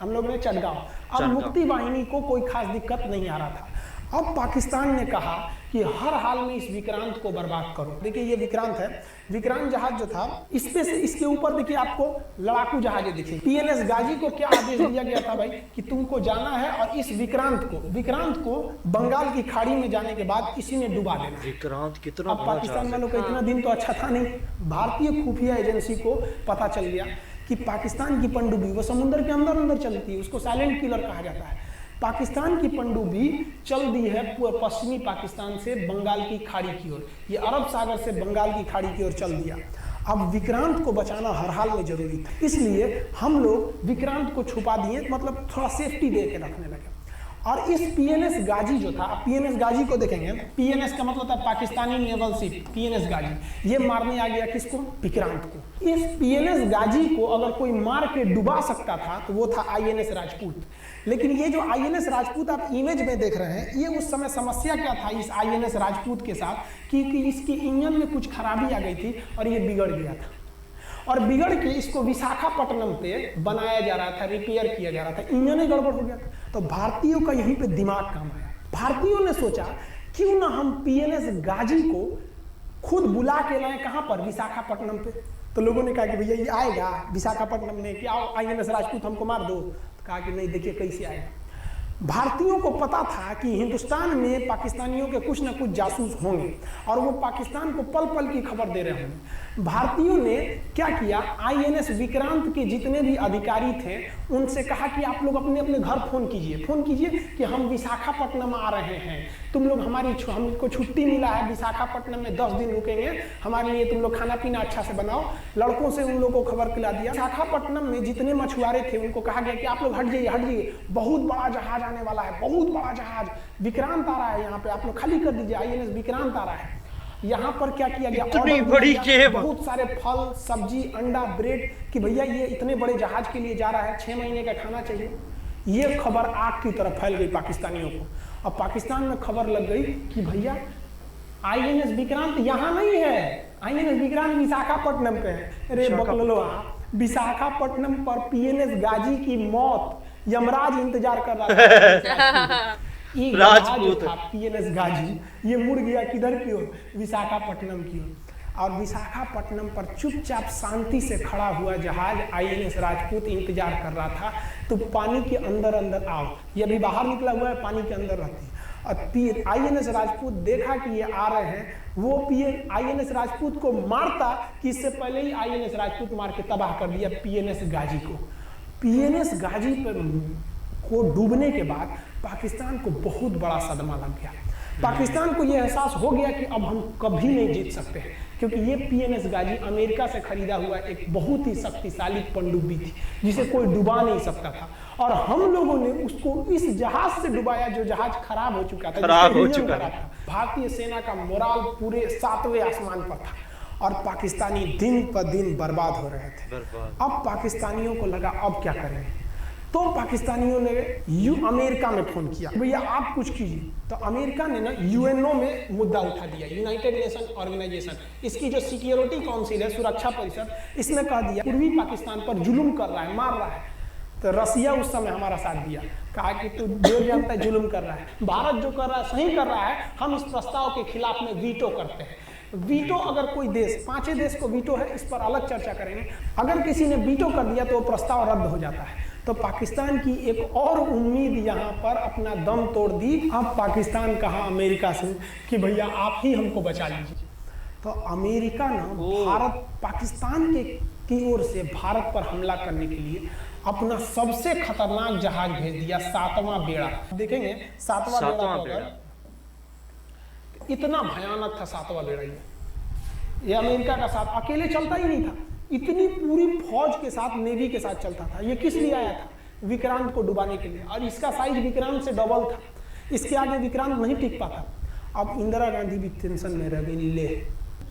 हम लोग ने चटगांव। अब मुक्ति वाहिनी को कोई खास दिक्कत नहीं आ रहा था। अब पाकिस्तान ने कहा कि हर हाल में इस विक्रांत को बर्बाद करो। देखिए ये विक्रांत है, विक्रांत जहाज जो था, इस पे से इसके ऊपर देखिए आपको लड़ाकू जहाजें दिखी। पीएनएस गाजी को क्या आदेश दिया गया था भाई, कि तुमको जाना है और इस विक्रांत को बंगाल की खाड़ी में जाने के बाद इसी में डुबा देना। विक्रांत कितना अब पाकिस्तान वालों का इतना दिन तो अच्छा था नहीं, भारतीय खुफिया एजेंसी को पता चल गया कि पाकिस्तान की पनडुब्बी, वो समुद्र के अंदर अंदर चलती है, उसको साइलेंट किलर कहा जाता है। पाकिस्तान की पनडुब्बी चल दी है पश्चिमी पाकिस्तान से बंगाल की खाड़ी की ओर, ये अरब सागर से बंगाल की खाड़ी की ओर चल दिया। अब विक्रांत को बचाना हर हाल में जरूरी था, इसलिए हम लोग विक्रांत को छुपा दिए, मतलब थोड़ा सेफ्टी दे के रखने लगे। और इस पीएनएस गाजी जो था, पीएनएस गाजी को देखेंगे, पीएनएस का मतलब था पाकिस्तानी नेवल शिप, पीएनएस गाजी, ये मारने आ गया किसको, विक्रांत को। इस पीएनएस गाजी को अगर कोई मार के डुबा सकता था तो वो था आईएनएस राजपूत। लेकिन ये जो आईएनएस राजपूत आप इमेज में देख रहे हैं, ये उस समय समस्या क्या था इस आईएनएस राजपूत के साथ, कि इसकी इंजन में कुछ खराबी आ गई थी और ये बिगड़ गया था, और बिगड़ के इसको विशाखापट्टनम पे बनाया जा रहा था, रिपेयर किया जा रहा था, इंजन ही गड़बड़ हो गया था। तो भारतीयों का यहीं पे दिमाग काम आया। भारतीयों ने सोचा क्यों ना हम पीएनएस गाजी को खुद बुला के लाए, कहां पर, विशाखापट्टनम पे। तो लोगों ने कहा कि भैया ये आएगा विशाखापट्टनम में, कि आओ आईएनएस राजपूत हमको मार दो। तो कहा कि नहीं, देखिए कैसे आएगा। भारतीयों को पता था कि हिंदुस्तान में पाकिस्तानियों के कुछ ना कुछ जासूस होंगे और वो पाकिस्तान को पल पल की खबर दे रहे होंगे। भारतीयों ने क्या किया, आईएनएस विक्रांत के जितने भी अधिकारी थे उनसे कहा कि आप लोग अपने अपने घर फोन कीजिए कि हम विशाखापट्टनम आ रहे हैं, तुम लोग हमको छुट्टी मिला है, विशाखापट्टनम में 10 दिन रुकेंगे, हमारे लिए तुम लोग खाना पीना अच्छा से बनाओ। लड़कों से उन लोगों को खबर खिला दिया। विशाखापट्टनम में जितने मछुआरे थे उनको कहा गया कि आप लोग हट जाइए, बहुत बड़ा जहाज आने वाला है, बहुत बड़ा जहाज विक्रांत आ रहा है, यहाँ पे आप लोग खाली कर दीजिए, आईएनएस विक्रांत आ रहा है। यहाँ पर क्या किया गया, इतनी बड़ी केव, बहुत सारे फल सब्जी अंडा ब्रेड, कि भैया ये इतने बड़े जहाज के लिए जा रहा है, 6 महीने का खाना चाहिए। ये खबर आग की तरफ फैल गई पाकिस्तानियों को। अब पाकिस्तान में खबर लग गई कि भैया आईएनएस विक्रांत यहाँ नहीं है, आईएनएस विक्रांत विशाखापट्टनम पे है। अरे बकलो, विशाखापट्टनम पर पीएनएस गाजी की मौत यमराज इंतजार कर रहा था। राजपूत था पीएनएस गाजी, ये मुड़ गया किधर की ओर, विशाखापट्टनम की ओर। और विशाखापट्टनम पर चुपचाप शांति से खड़ा हुआ जहाज आईएनएस राजपूत इंतजार कर रहा था। तो पानी के अंदर अंदर आओ, ये अभी बाहर निकला हुआ है, पानी के अंदर रहती है। और आईएनएस राजपूत देखा कि ये आ रहे हैं, वो आईएनएस राजपूत को मारता कि इससे पहले ही आईएनएस राजपूत मार के तबाह कर दिया पीएनएस गाजी को। पीएनएस गाजी पर को डूबने के बाद पाकिस्तान को बहुत बड़ा सदमा लग गया। पाकिस्तान को ये एहसास हो गया कि अब हम कभी नहीं जीत सकते हैं, क्योंकि ये पीएनएस गाजी अमेरिका से खरीदा हुआ एक बहुत ही शक्तिशाली पनडुब्बी थी जिसे कोई डुबा नहीं सकता था, और हम लोगों ने उसको इस जहाज से डुबाया जो जहाज खराब हो चुका था, भारतीय सेना का मोराल पूरे 7वें आसमान पर था और पाकिस्तानी दिन पर दिन बर्बाद हो रहे थे। अब पाकिस्तानियों को लगा अब क्या करेंगे, तो पाकिस्तानियों ने अमेरिका में फोन किया, भैया आप कुछ कीजिए। तो अमेरिका ने ना यूएनओ में मुद्दा उठा दिया, यूनाइटेड नेशन ऑर्गेनाइजेशन, इसकी जो सिक्योरिटी काउंसिल है, सुरक्षा परिषद, इसने कह दिया पूर्वी पाकिस्तान पर जुल्म कर रहा है, मार रहा है। तो रसिया उस समय हमारा साथ दिया, कहा कि तू देर जानता है जुल्म कर रहा है, भारत जो कर रहा है सही कर रहा है, हम इस प्रस्ताव के खिलाफ में वीटो करते हैं। वीटो अगर कोई देश, 5 देश को वीटो है, इस पर अलग चर्चा करेंगे, अगर किसी ने वीटो कर दिया तो वो प्रस्ताव रद्द हो जाता है। तो पाकिस्तान की एक और उम्मीद यहाँ पर अपना दम तोड़ दी। अब पाकिस्तान कहा अमेरिका से कि भैया आप ही हमको बचा लीजिए। तो अमेरिका ना भारत, पाकिस्तान की ओर से भारत पर हमला करने के लिए अपना सबसे खतरनाक जहाज भेज दिया, 7वां बेड़ा। देखेंगे 7वां बेड़ा इतना भयानक था, 7वां बेड़ा ये अमेरिका का साथ अकेले चलता ही नहीं था, इतनी पूरी फौज के साथ, नेवी के साथ चलता था। ये किस लिए आया था? विक्रांत को डुबाने के लिए, और इसका साइज विक्रांत से डबल था, इसके आगे विक्रांत नहीं टिक पाता। अब इंदिरा गांधी भी टेंशन में रह गई ले।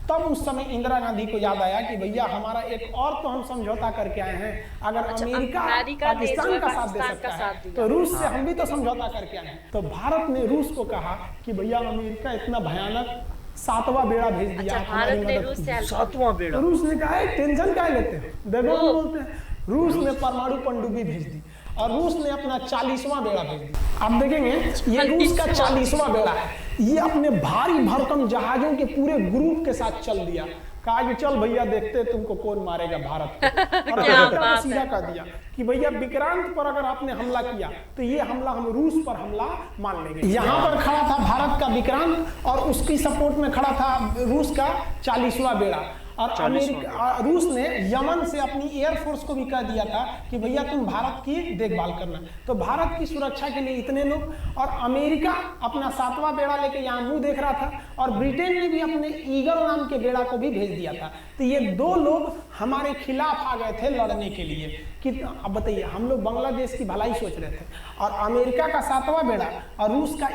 तब उस समय इंदिरा गांधी को याद आया कि भैया हमारा एक और तो हम समझौता करके आए हैं, अगर अमेरिका पाकिस्तान का साथ दे सकता है तो रूस से हम भी तो समझौता करके आए हैं। तो भारत ने रूस को कहा कि भैया अमेरिका इतना भयानक 7वां बेड़ा भेज दिया, भारत ने रूस से 7वां बेड़ा। रूस ने कहा टेंशन क्या लेते हैं, देखो बोलते हैं। रूस ने परमाणु पनडुब्बी भेज दी और रूस ने अपना 40वां बेड़ा भेज दिया। आप देखेंगे ये रूस का 40वां बेड़ा है, ये अपने भारी भरकम जहाजों के पूरे ग्रुप के साथ चल दिया, कहा कि चल भैया देखते तुमको कौन मारेगा भारत को। और अमेरिका ने सीधा कह दिया कि भैया विक्रांत पर अगर आपने हमला किया तो ये हमला हम रूस पर हमला मान लेंगे। यहाँ पर खड़ा था भारत का विक्रांत और उसकी सपोर्ट में खड़ा था रूस का 40वां बेड़ा। और अमेरिका, रूस ने यमन से अपनी एयरफोर्स को भी कह दिया था कि भैया तुम भारत की देखभाल करना। तो भारत की सुरक्षा के लिए इतने लोग, और अमेरिका अपना 7वां बेड़ा लेके यहाँ मुंह देख रहा था, और ब्रिटेन ने भी अपने ईगल नाम के बेड़ा को भी भेज दिया था। तो ये 2 लोग हमारे खिलाफ आ गए थे लड़ने के लिए कि अब बताइए, हम लोग बांग्लादेश की भलाई सोच रहे थे, और अमेरिका का 7वां बेड़ा और रूस का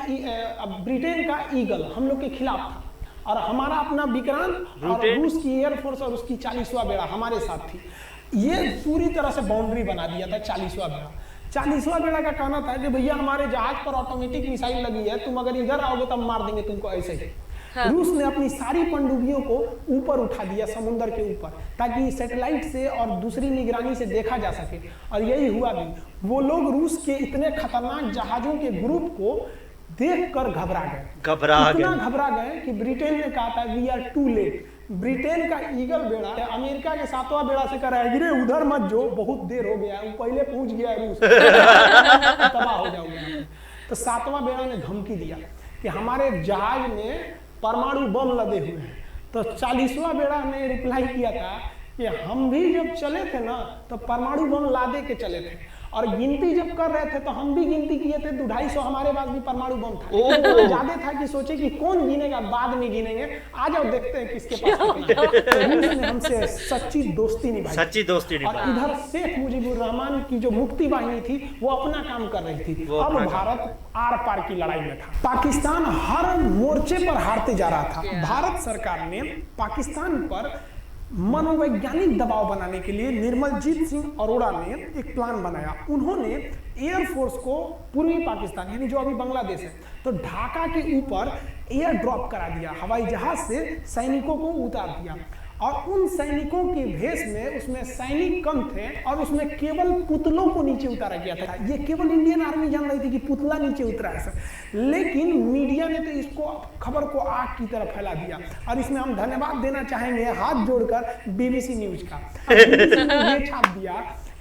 ब्रिटेन का ईगल हम लोग के खिलाफ था, और हमारा अपना विक्रांत और रूस की एयरफोर्स और उसकी 40वां बेड़ा हमारे साथ थी। ये पूरी तरह से बाउंड्री बना दिया था 40वां बेड़ा। 40वां बेड़ा का कहना था कि भैया हमारे जहाज पर ऑटोमेटिक मिसाइल लगी है, तुम अगर इधर आओगे तो हम मार देंगे तुमको ऐसे ही। हाँ। रूस ने अपनी सारी पनडुब्बियों को ऊपर उठा दिया, समुद्र के ऊपर, ताकि सैटेलाइट से और दूसरी निगरानी से देखा जा सके, और यही हुआ भी। वो लोग रूस के इतने खतरनाक जहाजों के ग्रुप को देखकर घबरा गए, इतना घबरा गए कि ब्रिटेन ने कहा था we are too late. Britain का ईगल बेड़ा अमेरिका के 7वां बेड़ा से कह रहा है गिरे उधर मत जो, बहुत देर हो गया, वो पहले पहुंच गया रूस, तबाह हो जाओगे। तो 7वां बेड़ा ने धमकी दिया कि हमारे जहाज में परमाणु बम लदे हुए हैं। तो 40वां बेड़ा ने रिप्लाई किया था कि हम भी जब चले थे ना तो परमाणु बम लादे के चले थे, और गिनती जब कर रहे थे तो हम भी गिनती किए थे, 250 हमारे पास भी परमाणु बम था। ज्यादा था कि सोचे कि कौन गिनेगा, बाद में गिनेंगे, आ जाओ देखते हैं किसके पास रूस ने हमसे सच्ची दोस्ती निभाई, सच्ची दोस्ती निभाई। और इधर शेख मुजीबुर रहमान की जो मुक्ति वाहिनी थी वो अपना काम कर रही थी। अब भारत आर पार की लड़ाई में था, पाकिस्तान हर मोर्चे पर हारते जा रहा था। भारत सरकार ने पाकिस्तान पर मनोवैज्ञानिक दबाव बनाने के लिए निर्मलजीत सिंह अरोड़ा ने एक प्लान बनाया। उन्होंने एयरफोर्स को पूर्वी पाकिस्तान यानी जो अभी बांग्लादेश है, तो ढाका के ऊपर एयर ड्रॉप करा दिया, हवाई जहाज से सैनिकों को उतार दिया, और उन सैनिकों के भेष में उसमें सैनिक कम थे, और उसमें केवल पुतलों को नीचे उतारा गया था। ये केवल इंडियन आर्मी जान रही थी कि पुतला नीचे उतरा है सर, लेकिन मीडिया ने तो इसको खबर को आग की तरह फैला दिया। और इसमें हम धन्यवाद देना चाहेंगे हाथ जोड़कर BBC न्यूज का। BBC ने ये छाप दिया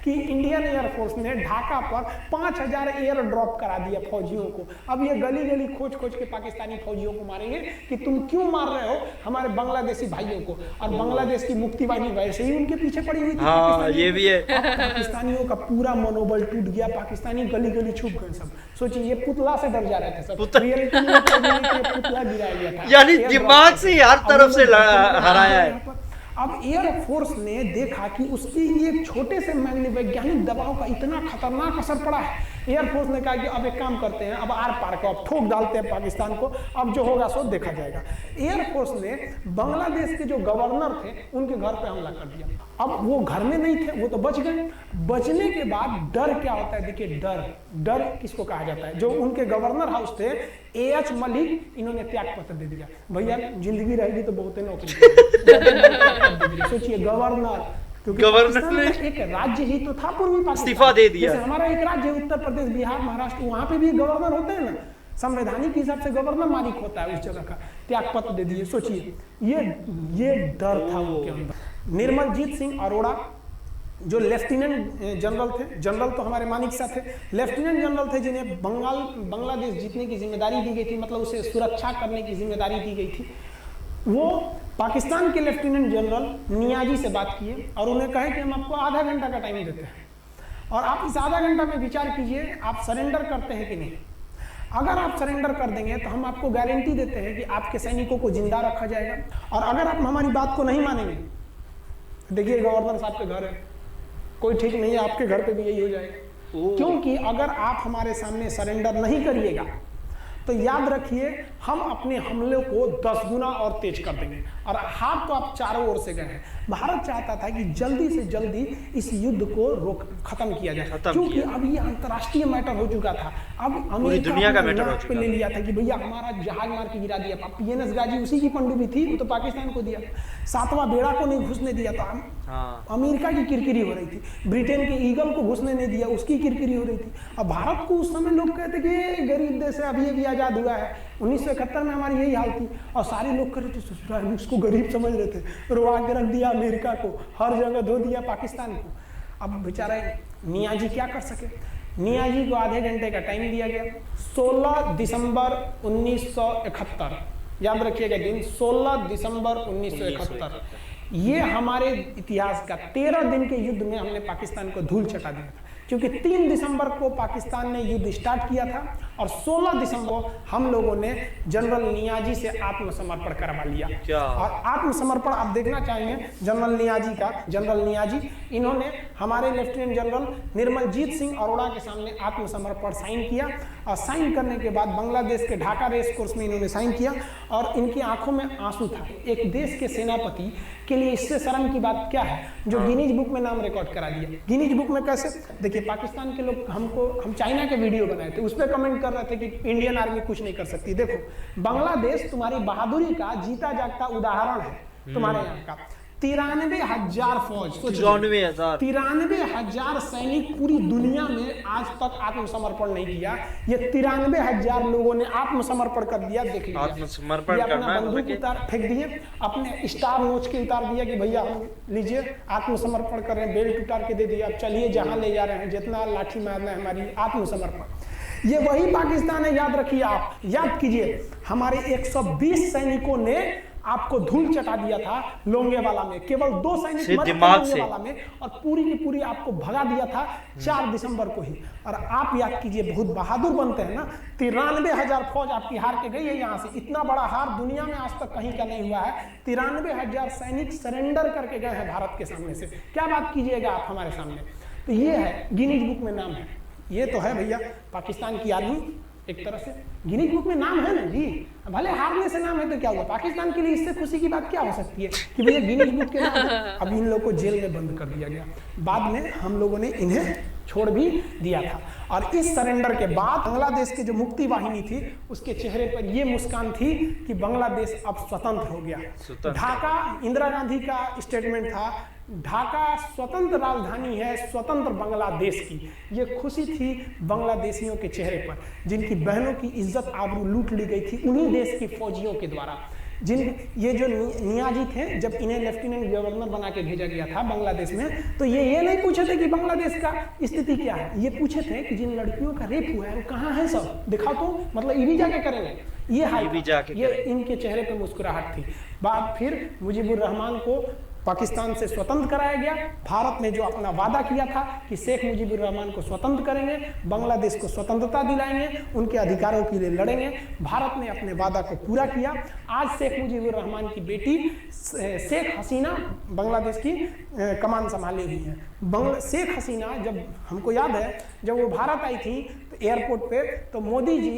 कि इंडियन एयरफोर्स ने ढाका पर 5000 एयर ड्रॉप करा दिया फौजियों को। अब ये गली गली खोज खोज के पाकिस्तानी फौजियों को मारेंगे कि तुम क्यों मार रहे हो हमारे बांग्लादेशी भाइयों को। और बांग्लादेश की मुक्ति वाहिनी वैसे ही उनके पीछे पड़ी हुई थी। हाँ, ये भी है। पाकिस्तानियों का पूरा मनोबल टूट गया, पाकिस्तानी गली गली छुप गए सब। सोचिए ये पुतला से डर जा रहे थे सब, रियलिटी में पुतला गिराया गया था, यानी दिमाग से हर तरफ से हराया है। अब एयरफोर्स ने देखा कि उसकी एक छोटे से वैज्ञानिक दबाव का इतना खतरनाक असर पड़ा है। एयरफोर्स ने कहा कि अब एक काम करते हैं, अब आर पार को अब ठोक डालते हैं पाकिस्तान को, अब जो होगा सो देखा जाएगा। एयरफोर्स ने बांग्लादेश के जो गवर्नर थे उनके घर पे हमला कर दिया। अब वो घर में नहीं थे, वो तो बच गए। बचने के बाद डर क्या होता है, देखिए डर किसको कहा जाता है। जो उनके गवर्नर हाउस थे AH मलिक, इन्होंने त्याग पत्र दे दिया, भैया जिंदगी रहेगी तो बहुत है नौकरी। सोचिए गवर्नर, क्योंकि पाकिस्तान में एक राज्य ही तो था पूर्वी पाकिस्तान, इस्तीफा दे दिया। जैसे हमारा एक राज्य है उत्तर प्रदेश, बिहार, महाराष्ट्र, वहां पे भी गवर्नर होते हैं ना, संवैधानिक हिसाब से गवर्नर मालिक होता है उस जगह का। त्याग पत्र दे दिए। सोचिए ये डर था उनके अंदर। निर्मलजीत सिंह अरोड़ा जो लेफ्टिनेंट जनरल थे, जनरल तो हमारे मानिक शाह थे, लेफ्टिनेंट जनरल थे जिन्हें बांग्लादेश जीतने की जिम्मेदारी दी गई थी, मतलब उसे सुरक्षा करने की जिम्मेदारी दी गई थी। वो पाकिस्तान के लेफ्टिनेंट जनरल नियाजी से बात किए और उन्हें कहे कि हम आपको आधा घंटा का टाइम देते हैं और आप इस आधा घंटा में विचार कीजिए आप सरेंडर करते हैं कि नहीं। अगर आप सरेंडर कर देंगे तो हम आपको गारंटी देते हैं कि आपके सैनिकों को जिंदा रखा जाएगा, और अगर आप हमारी बात को नहीं मानेंगे, देखिए गवर्नर साहब के घर है, कोई ठीक नहीं है, आपके घर पे भी यही हो जाएगा। क्योंकि अगर आप हमारे सामने सरेंडर नहीं करिएगा तो याद रखिए हम अपने हमले को 10 गुना और तेज कर देंगे। और हाथ तो आप चारों ओर से गए हैं। भारत चाहता था कि जल्दी से जल्दी इस युद्ध को खत्म किया जाए, क्योंकि अब ये अंतर्राष्ट्रीय मैटर हो चुका था। अब अमेरिका दुनिया का मैटर हो चुका ले लिया था कि भैया हमारा जहाज मार के गिरा दिया। PNS गाजी उसी की पनडुब्बी थी, वो तो पाकिस्तान को दिया। 7वां बेड़ा को नहीं घुसने दिया था। अमेरिका की किरकिरी हो रही थी, ब्रिटेन के ईगल को घुसने नहीं दिया, उसकी किरकिरी हो रही थी। अब भारत को उस समय लोग कहते कि गरीब देश है, अभी भी आजाद हुआ है। 1971 में हमारी यही हाल थी और सारे लोग कर रहे थे, उसको गरीब समझ रहे थे, रोवा के रख दिया अमेरिका को, हर जगह धो दिया पाकिस्तान को। अब बेचारा नियाजी क्या कर सके। नियाजी को आधे घंटे का टाइम दिया गया। 16 दिसंबर 1971, याद रखिएगा दिन, 16 दिसंबर 1971। ये हमारे इतिहास का 13 दिन के युद्ध में हमने पाकिस्तान को धूल चटा दिया था, क्योंकि 3 दिसंबर को पाकिस्तान ने युद्ध स्टार्ट किया था और 16 दिसंबर हम लोगों ने जनरल नियाजी से आत्मसमर्पण करवा लिया। और आत्मसमर्पण आप देखना चाहेंगे जनरल नियाजी का। जनरल नियाजी इन्होंने हमारे लेफ्टिनेंट जनरल निर्मलजीत सिंह अरोड़ा के सामने आत्मसमर्पण साइन किया, और साइन करने के बाद बांग्लादेश के ढाका रेस कोर्स में इन्होंने साइन किया, और इनकी आंखों में आंसू था। एक देश के सेनापति के लिए इससे शर्म की बात क्या है, जो गिनीज बुक में नाम रिकॉर्ड करा दिया। गिनीज बुक में कैसे, देखिए पाकिस्तान के लोग हम चाइना के वीडियो बनाए थे, उस पर कमेंट कर रहे थे कि इंडियन आर्मी कुछ नहीं कर सकती। देखो बांग्लादेश तुम्हारी बहादुरी का जीता जागता उदाहरण है। तुम्हारे यहाँ का 93,000 फौज, 93,000 सैनिक पूरी दुनिया में आज तक आत्मसमर्पण नहीं किया। ये 93,000 लोगों ने आत्मसमर्पण कर दिया। देख लीजिए, आत्मसमर्पण अपना बंदूक उतार फेंक दिए, अपने स्टार नोच के उतार दिया कि भैया हम लीजिए आत्मसमर्पण कर रहे हैं, बेल्ट उतार के दे दिया, अब चलिए जहां ले जा रहे हैं, जितना लाठी मारना है हमारी, आत्मसमर्पण। ये वही पाकिस्तान है, याद रखिए। आप याद कीजिए, हमारे 120 सैनिकों ने आपको धूल चटा दिया था लोंगेवाला में, केवल 2 सैनिक मरे थे लोंगेवाला में, और पूरी की पूरी आपको भगा दिया था 4 दिसंबर को ही। और आप याद कीजिए, बहुत बहादुर बनते हैं ना, 93,000 फौज आपकी हार के गई है यहाँ से। इतना बड़ा हार दुनिया में आज तक कहीं का नहीं हुआ है। 93,000 सैनिक सरेंडर करके गए हैं भारत के सामने से। क्या बात कीजिएगा आप हमारे सामने। तो ये है, गिनीज बुक में नाम है। ये तो है भैया पाकिस्तान की आर्मी, एक तरह से गिनीज बुक में नाम है ना जी। भले हारने से नाम है तो क्या हुआ, पाकिस्तान के लिए इससे खुशी की बात क्या हो सकती है कि भैया गिनीज बुक के नाम है। अब इन लोगों को जेल में बंद कर दिया गया। बाद में हम लोगों ने इन्हें छोड़ भी दिया था। और इस सरेंडर के बाद बांग्लादेश की जो मुक्ति वाहिनी थी उसके चेहरे पर ये मुस्कान थी कि बांग्लादेश अब स्वतंत्र हो गया। ढाका इंदिरा गांधी का स्टेटमेंट था, ढाका स्वतंत्र राजधानी है स्वतंत्र बांग्लादेश की। ये खुशी थी बांग्लादेशियों के चेहरे पर, जिनकी बहनों की इज्जत आबरू लूट ली गई थी उन्हीं देश की फौजियों के द्वारा। जिन ये जो नियाजी थे, जब इन्हें लेफ्टिनेंट गवर्नर बना के भेजा गया था बांग्लादेश में, तो ये नहीं पूछे थे कि बांग्लादेश का स्थिति क्या है, ये पूछे थे कि जिन लड़कियों का रेप हुआ है वो कहाँ है, सब दिखाओ तो, मतलब ये भी जाके करेंगे, ये हाल ये इनके चेहरे पे मुस्कुराहट थी। बात फिर मुजीबुर रहमान को पाकिस्तान से स्वतंत्र कराया गया। भारत ने जो अपना वादा किया था कि शेख मुजीबुर रहमान को स्वतंत्र करेंगे, बांग्लादेश को स्वतंत्रता दिलाएंगे, उनके अधिकारों के लिए लड़ेंगे, भारत ने अपने वादा को पूरा किया। आज शेख मुजीबुर रहमान की बेटी शेख हसीना बांग्लादेश की कमान संभाली हुई है। शेख हसीना, जब हमको याद है जब वो भारत आई थी तो एयरपोर्ट पे, तो मोदी जी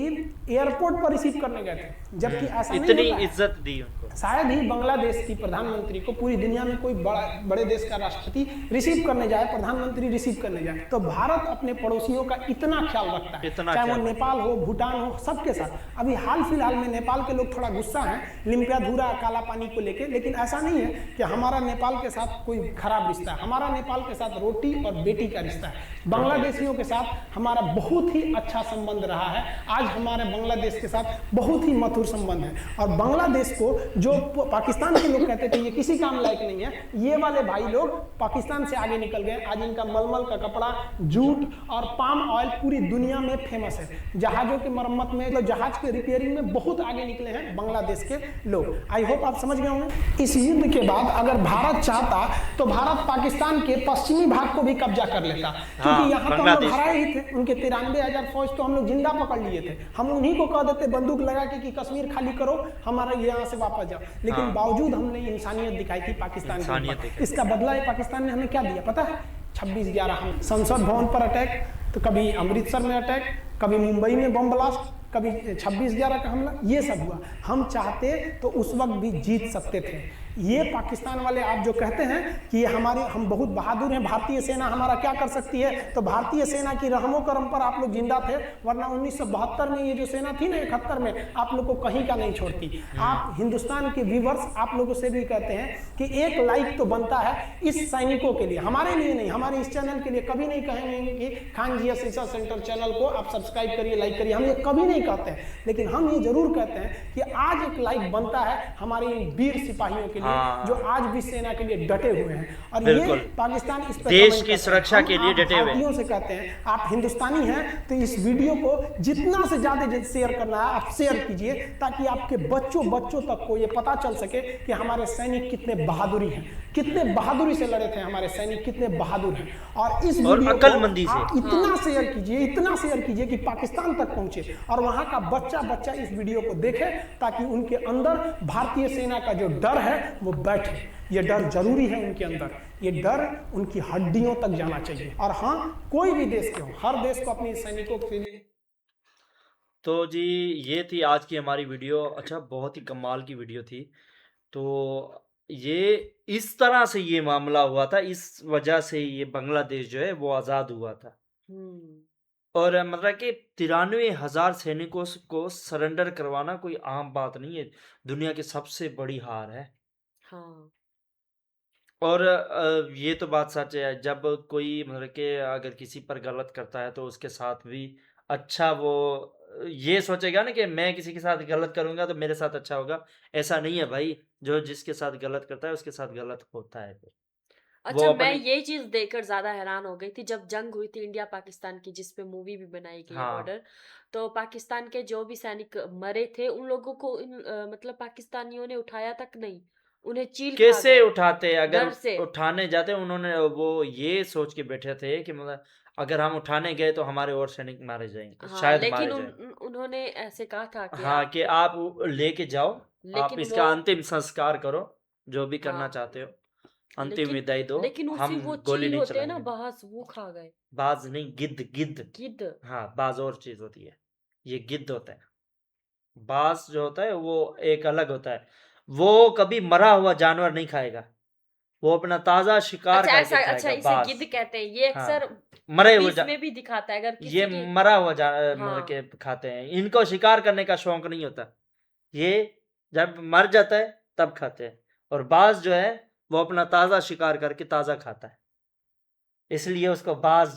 एयरपोर्ट पर रिसीव करने गए थे, जबकि ऐसा नहीं इतनी होता है। इज्जत दी उनको। शायद ही बांग्लादेश की प्रधानमंत्री को पूरी दुनिया में कोई बड़े देश का राष्ट्रपति रिसीव करने जाए, प्रधानमंत्री रिसीव करने जाए, तो भारत अपने पड़ोसियों का इतना ख्याल रखता है, चाहे वो नेपाल हो, भूटान हो, सबके साथ। अभी हाल फिलहाल में नेपाल के लोग थोड़ा गुस्सा हैं लिम्पियाधुरा काला पानी को लेके, लेकिन ऐसा नहीं है कि हमारा नेपाल के साथ कोई खराब रिश्ता है। हमारा नेपाल के साथ रोटी और बेटी का रिश्ता है। बांग्लादेशियों के साथ हमारा बहुत ही अच्छा संबंध रहा है। आज हमारे बांग्लादेश के साथ बहुत ही मधुर संबंध है। और बांग्लादेश को जो पाकिस्तान के लोग कहते थे ये किसी काम लायक नहीं है, ये वाले भाई लोग पाकिस्तान से आगे निकल गए। आज इनका मलमल का कपड़ा, जूट और पाम ऑयल पूरी दुनिया में फेमस है। जहाजों की मरम्मत में, मतलब जहाज के रिपेयरिंग में बहुत आगे निकले हैं बांग्लादेश के लोग। आई होप आप समझ गए होंगे। इस युद्ध के बाद अगर भारत चाहता तो भारत पाकिस्तान के पश्चिमी भाग को भी कब्जा कर लेता, क्योंकि यहाँ तो हम लोग हराए ही थे। उनके 93,000 फौज तो हम लोग जिंदा पकड़ लिए थे। हम उन्हीं को कह देते बंदूक लगा के कि कश्मीर खाली करो, हमारा यहाँ से वापस जाओ। लेकिन बावजूद हमने इंसानियत दिखाई थी पाकिस्तान के ऊपर। इसका बदला है पाकिस्तान ने हमें क्या दिया पता है? 26/11 हम संसद भवन पर अटैक, तो कभी अमृतसर में अटैक, कभी मुंबई में बम ब्लास्ट, कभी 26/11 का हमला, ये सब हुआ। हम चाहते तो उस वक्त भी जीत सकते थे। ये पाकिस्तान वाले आप जो कहते हैं कि हम बहुत बहादुर हैं, भारतीय सेना हमारा क्या कर सकती है, तो भारतीय सेना की रहमो करम पर आप लोग जिंदा थे, वरना 1972 में ये जो सेना थी ना 71 में, आप लोग को कहीं का नहीं छोड़ती। आप हिंदुस्तान के व्यूवर्स आप लोगों से भी कहते हैं कि एक लाइक तो बनता है इस सैनिकों के लिए, हमारे लिए नहीं, हमारे इस चैनल के लिए। कभी नहीं कहेंगे कि खान जी रिसर्च सेंटर चैनल को आप सब्सक्राइब करिए, लाइक करिए, हम ये कभी नहीं कहते हैं। लेकिन हम ये जरूर कहते हैं कि आज एक लाइक बनता है हमारे इन वीर सिपाहियों के लिए जो आज भी सेना के लिए डटे हुए हैं। और ये पाकिस्तान इस देश की सुरक्षा के लिए डटे हुए हैं। से कहते हैं आप हिंदुस्तानी हैं तो इस वीडियो को जितना से ज्यादा शेयर करना है आप शेयर कीजिए, ताकि आपके बच्चों तक को ये पता चल सके कि हमारे सैनिक कितने बहादुरी हैं, कितने बहादुरी से लड़े थे हमारे सैनिक, कितने बहादुर हैं। और इस वीडियो को आप इतना शेयर कीजिए कि पाकिस्तान तक पहुंचे और वहां का बच्चा इस वीडियो को देखे, ताकि उनके अंदर भारतीय सेना का जो डर है वो बैठे। ये डर जरूरी है उनके अंदर, ये डर उनकी हड्डियों तक जाना चाहिए। और हाँ, कोई भी देश के हो, हर देश को अपने सैनिकों के लिए। तो जी ये थी आज की हमारी वीडियो। अच्छा, बहुत ही कमाल की वीडियो थी। तो ये इस तरह से ये मामला हुआ था, इस वजह से ये बांग्लादेश जो है वो आज़ाद हुआ था। और मतलब कि 93,000 सैनिकों को सरेंडर करवाना कोई आम बात नहीं है, दुनिया की सबसे बड़ी हार है। हाँ। और ये तो बात सच है, जब कोई मतलब कि अगर किसी पर गलत करता है तो उसके साथ भी अच्छा वो ये सोचेगा ना कि मैं किसी के साथ गलत करूंगा तो मेरे साथ अच्छा होगा। ऐसा नहीं है भाई, जो जिसके साथ गलत करता है उसके साथ गलत होता है फिर। अच्छा, मैं ये चीज देखकर ज्यादा हैरान हो गई थी जब जंग हुई थी इंडिया पाकिस्तान की, जिसपे मूवी भी बनाई गई है बॉर्डर। तो पाकिस्तान के जो भी सैनिक मरे थे उन लोगों को मतलब पाकिस्तानियों ने उठाया तक नहीं, उन्हें चील कैसे उठाते? अगर उठाने जाते उन्होंने वो ये सोच के बैठे थे कि मतलब अगर हम उठाने गए तो हमारे और सैनिक मारे जाएंगे। हाँ, शायद लेकिन उन्होंने ऐसे कहा था कि हाँ कि आप लेके जाओ, आप इसका अंतिम संस्कार करो, जो भी करना चाहते हो, अंतिम विदाई दो। लेकिन उसी वो गोली नहीं होते ना, बाज वो खा गए। बाज नहीं, गिद्ध। हाँ, बाज और चीज होती है, ये गिद्ध होता है। बाज जो होता है वो एक अलग होता है, वो कभी मरा हुआ जानवर नहीं खाएगा, वो अपना ताजा शिकार करके खाएगा। अच्छा, इसे गिद्ध कहते हैं। ये अक्सर मरे हुए में भी दिखाता है, अगर ये मरा हुआ जानवर के खाते हैं। इनको शिकार करने का शौक नहीं होता, ये जब मर जाता है तब खाते हैं। और बाज जो है वो अपना ताजा शिकार करके ताजा खाता है, इसलिए उसको बाज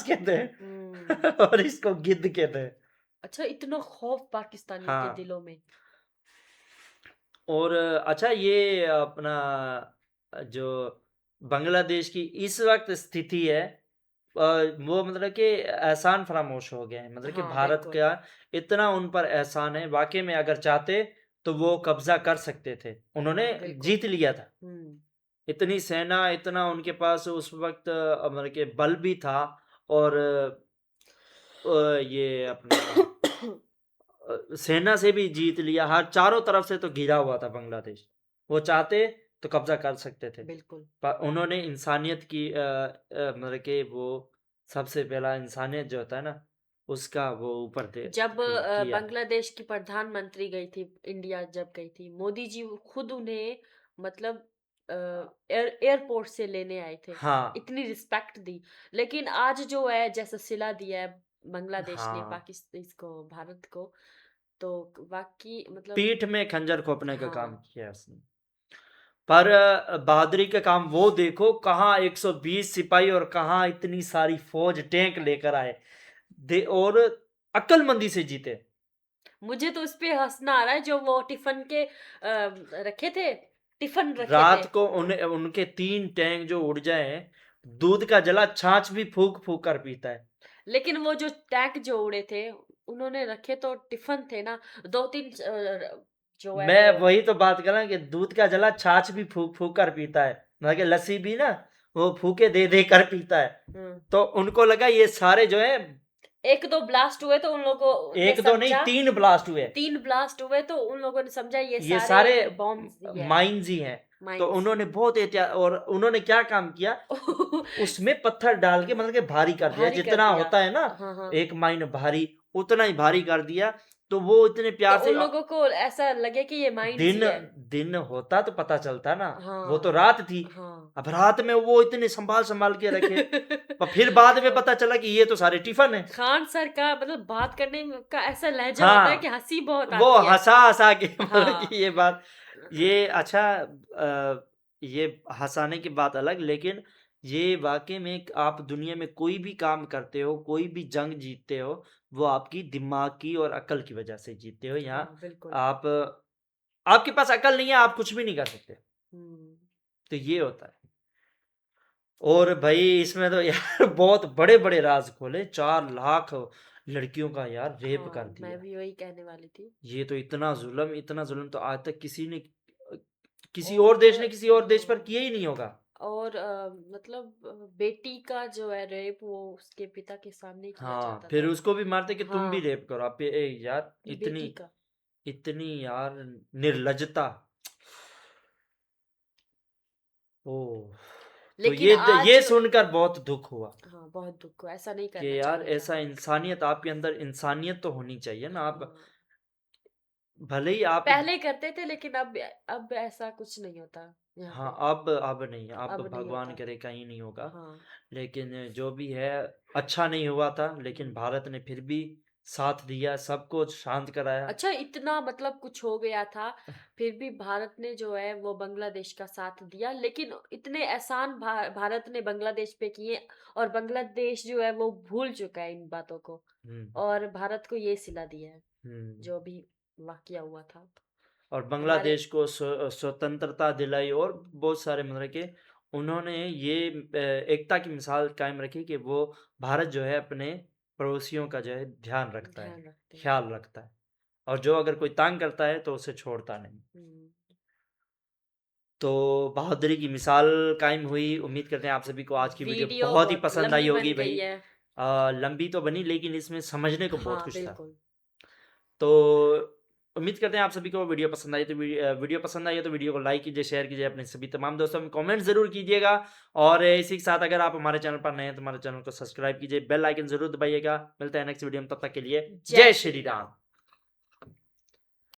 कहते हैं और इसको गिद्ध कहते हैं। अच्छा, इतना खौफ पाकिस्तानियों के दिलों में। और अच्छा, ये अपना जो बांग्लादेश की इस वक्त स्थिति है, वो मतलब कि एहसान फरामोश हो गया है, मतलब कि हाँ भारत बिल्कुल। का इतना उन पर एहसान है, वाकई में अगर चाहते तो वो कब्जा कर सकते थे, उन्होंने हाँ बिल्कुल। जीत लिया था। हम्म इतनी सेना, इतना उनके पास उस वक्त मतलब कि बल भी था, और ये अपना सेना से भी जीत लिया, हर चारों तरफ से तो घिरा हुआ था बांग्लादेश, वो चाहते तो कब्जा कर सकते थे, बिल्कुल। पर उन्होंने इंसानियत की मतलब कि वो सबसे पहला इंसानियत जो होता है ना, उसका वो ऊपर दे जब किया। बांग्लादेश की प्रधानमंत्री गई थी, इंडिया जब गई थी, मोदी जी खुद उन्हें मतलब एयरपोर्ट से लेने आए थे, हाँ इतनी रिस्पेक्ट दी। लेकिन आज जो है, जैसा सिला दिया है बांग्लादेश ने हाँ, पाकिस्तान इसको, भारत को, तो वाकई मतलब पीठ में खंजर खोपने का काम हाँ किया उसने। पर बहादुरी का काम वो देखो, कहाँ 120 सिपाही और कहाँ इतनी सारी फौज टैंक लेकर आए दे, और अक्लमंदी से जीते। मुझे तो उस पे हंसना आ रहा है, जो वो टिफिन के रखे थे, टिफिन रखे थे। रात को उनके 3 टैंक जो उड़ जाए, दूध का जला छाछ भी फूक फूक कर पीता है। लेकिन वो जो टैंक जो उड़े थे, उन्होंने रखे तो टिफिन थे ना, 2-3 जो है मैं वो। वही तो बात कर रहा हूँ कि दूध का जला छाछ भी फूक फूक कर पीता है, मतलब कि लस्सी भी ना वो फूके दे दे कर पीता है। हम्म। तो उनको लगा ये सारे जो है, 1-2 ब्लास्ट हुए तो उन लोगों ने एक दो नहीं समझा, 3 ब्लास्ट हुए, 3 ब्लास्ट हुए तो उन लोगों ने समझा ये ये सारे सारे बॉम्ब्स ही है, माइंस ही हैं। तो माइंस। उन्होंने बहुत एहतियात, और उन्होंने क्या काम किया, उसमें पत्थर डाल के मतलब कि भारी कर दिया, भारी कर जितना दिया। होता है ना हाँ हाँ। एक माइन भारी, उतना ही भारी कर दिया। तो वो इतने तो प्यार से उन लोगों को ऐसा लगे कि ये माइंस दिन ही है। दिन होता तो पता चलता ना, वो तो हाँ रात थी। हाँ। अब रात में वो इतने संभाल संभाल के रखे, पर फिर बाद में पता चला कि ये तो सारे टिफिन है। खान सर का मतलब बात करने का ऐसा लहजा होता है कि हाँ, हंसी बहुत वो आती है। हंसा हंसा के मतलब हाँ कि ये बात, ये अच्छा, ये हंसाने की बात अलग, लेकिन ये वाकई में आप दुनिया में कोई भी काम करते हो, कोई भी जंग जीतते हो, वो आपकी दिमाग की और अकल की वजह से जीतते हो। यहाँ हाँ बिल्कुल। आप, आपके पास अकल नहीं है, आप कुछ भी नहीं कर सकते। हम्म। तो ये होता है। और भाई इसमें तो यार बहुत बड़े बड़े राज खोले, 4 लाख लड़कियों का यार रेप कर हाँ मैं दिया। भी वही कहने वाली थी। ये तो इतना जुल्म तो आज तक किसी ने, किसी और और देश ने किसी और देश पर हाँ, किया ही नहीं होगा। और मतलब बेटी का जो है रेप, वो उसके पिता के सामने किया हाँ, जाता फिर था। उसको भी मारते कि तुम भी हाँ रेप करो आप, यार इतनी, बेटी का। इतनी यार निर्लजता। ओ, तो लेकिन आज ये सुनकर बहुत दुख हुआ हाँ बहुत दुख हुआ, ऐसा नहीं कि करना यार चाहिए था। ऐसा इंसानियत, आपके अंदर इंसानियत तो होनी चाहिए ना। आप हाँ भले ही आप, पहले करते थे, लेकिन अब ऐसा कुछ नहीं होता यहाँ हाँ, पे। अब नहीं, अब अब नहीं भगवान होता। करे कहीं नहीं होगा। हाँ लेकिन जो भी है, अच्छा नहीं हुआ था, लेकिन भारत ने फिर भी साथ दिया, सबको शांत कराया। अच्छा, इतना मतलब कुछ हो गया था, फिर भी भारत ने जो है वो बांग्लादेश का साथ दिया। लेकिन इतने एहसान भारत ने बांग्लादेश पे किए, और बांग्लादेश जो है वो भूल चुका है इन बातों को, हम्म और भारत को ये सिला दिया है हम्म जो भी वाकया हुआ था और हमारे। बांग्लादेश को स्वतंत्रता दिलाई, और बहुत सारे मतलब के उन्होंने ये एकता की मिसाल कायम रखी कि वो भारत जो है अपने पड़ोसियों का जो है ध्यान रखता है, ध्यान रखते हैं। ख्याल रखता है, और जो अगर कोई तंग करता है तो उसे छोड़ता नहीं। हम्म। तो बहादुरी की मिसाल कायम हुई। उम्मीद करते हैं आप सभी को आज की वीडियो वीडियो बहुत ही बहुत पसंद आई लंबी होगी बन भाई। गई है। लंबी तो बनी, लेकिन इसमें समझने को बहुत हाँ कुछ था। बिल्कुल। तो उम्मीद करते हैं आप सभी को वीडियो पसंद आई, तो वीडियो पसंद आई है तो वीडियो को लाइक कीजिए, शेयर कीजिए अपने सभी तमाम दोस्तों में, कमेंट जरूर कीजिएगा। और इसी के साथ अगर आप हमारे चैनल पर नए हैं तो हमारे चैनल को सब्सक्राइब कीजिए, बेल आइकन जरूर दबाइएगा। मिलते हैं नेक्स्ट वीडियो में, तब तक के लिए जय श्री राम।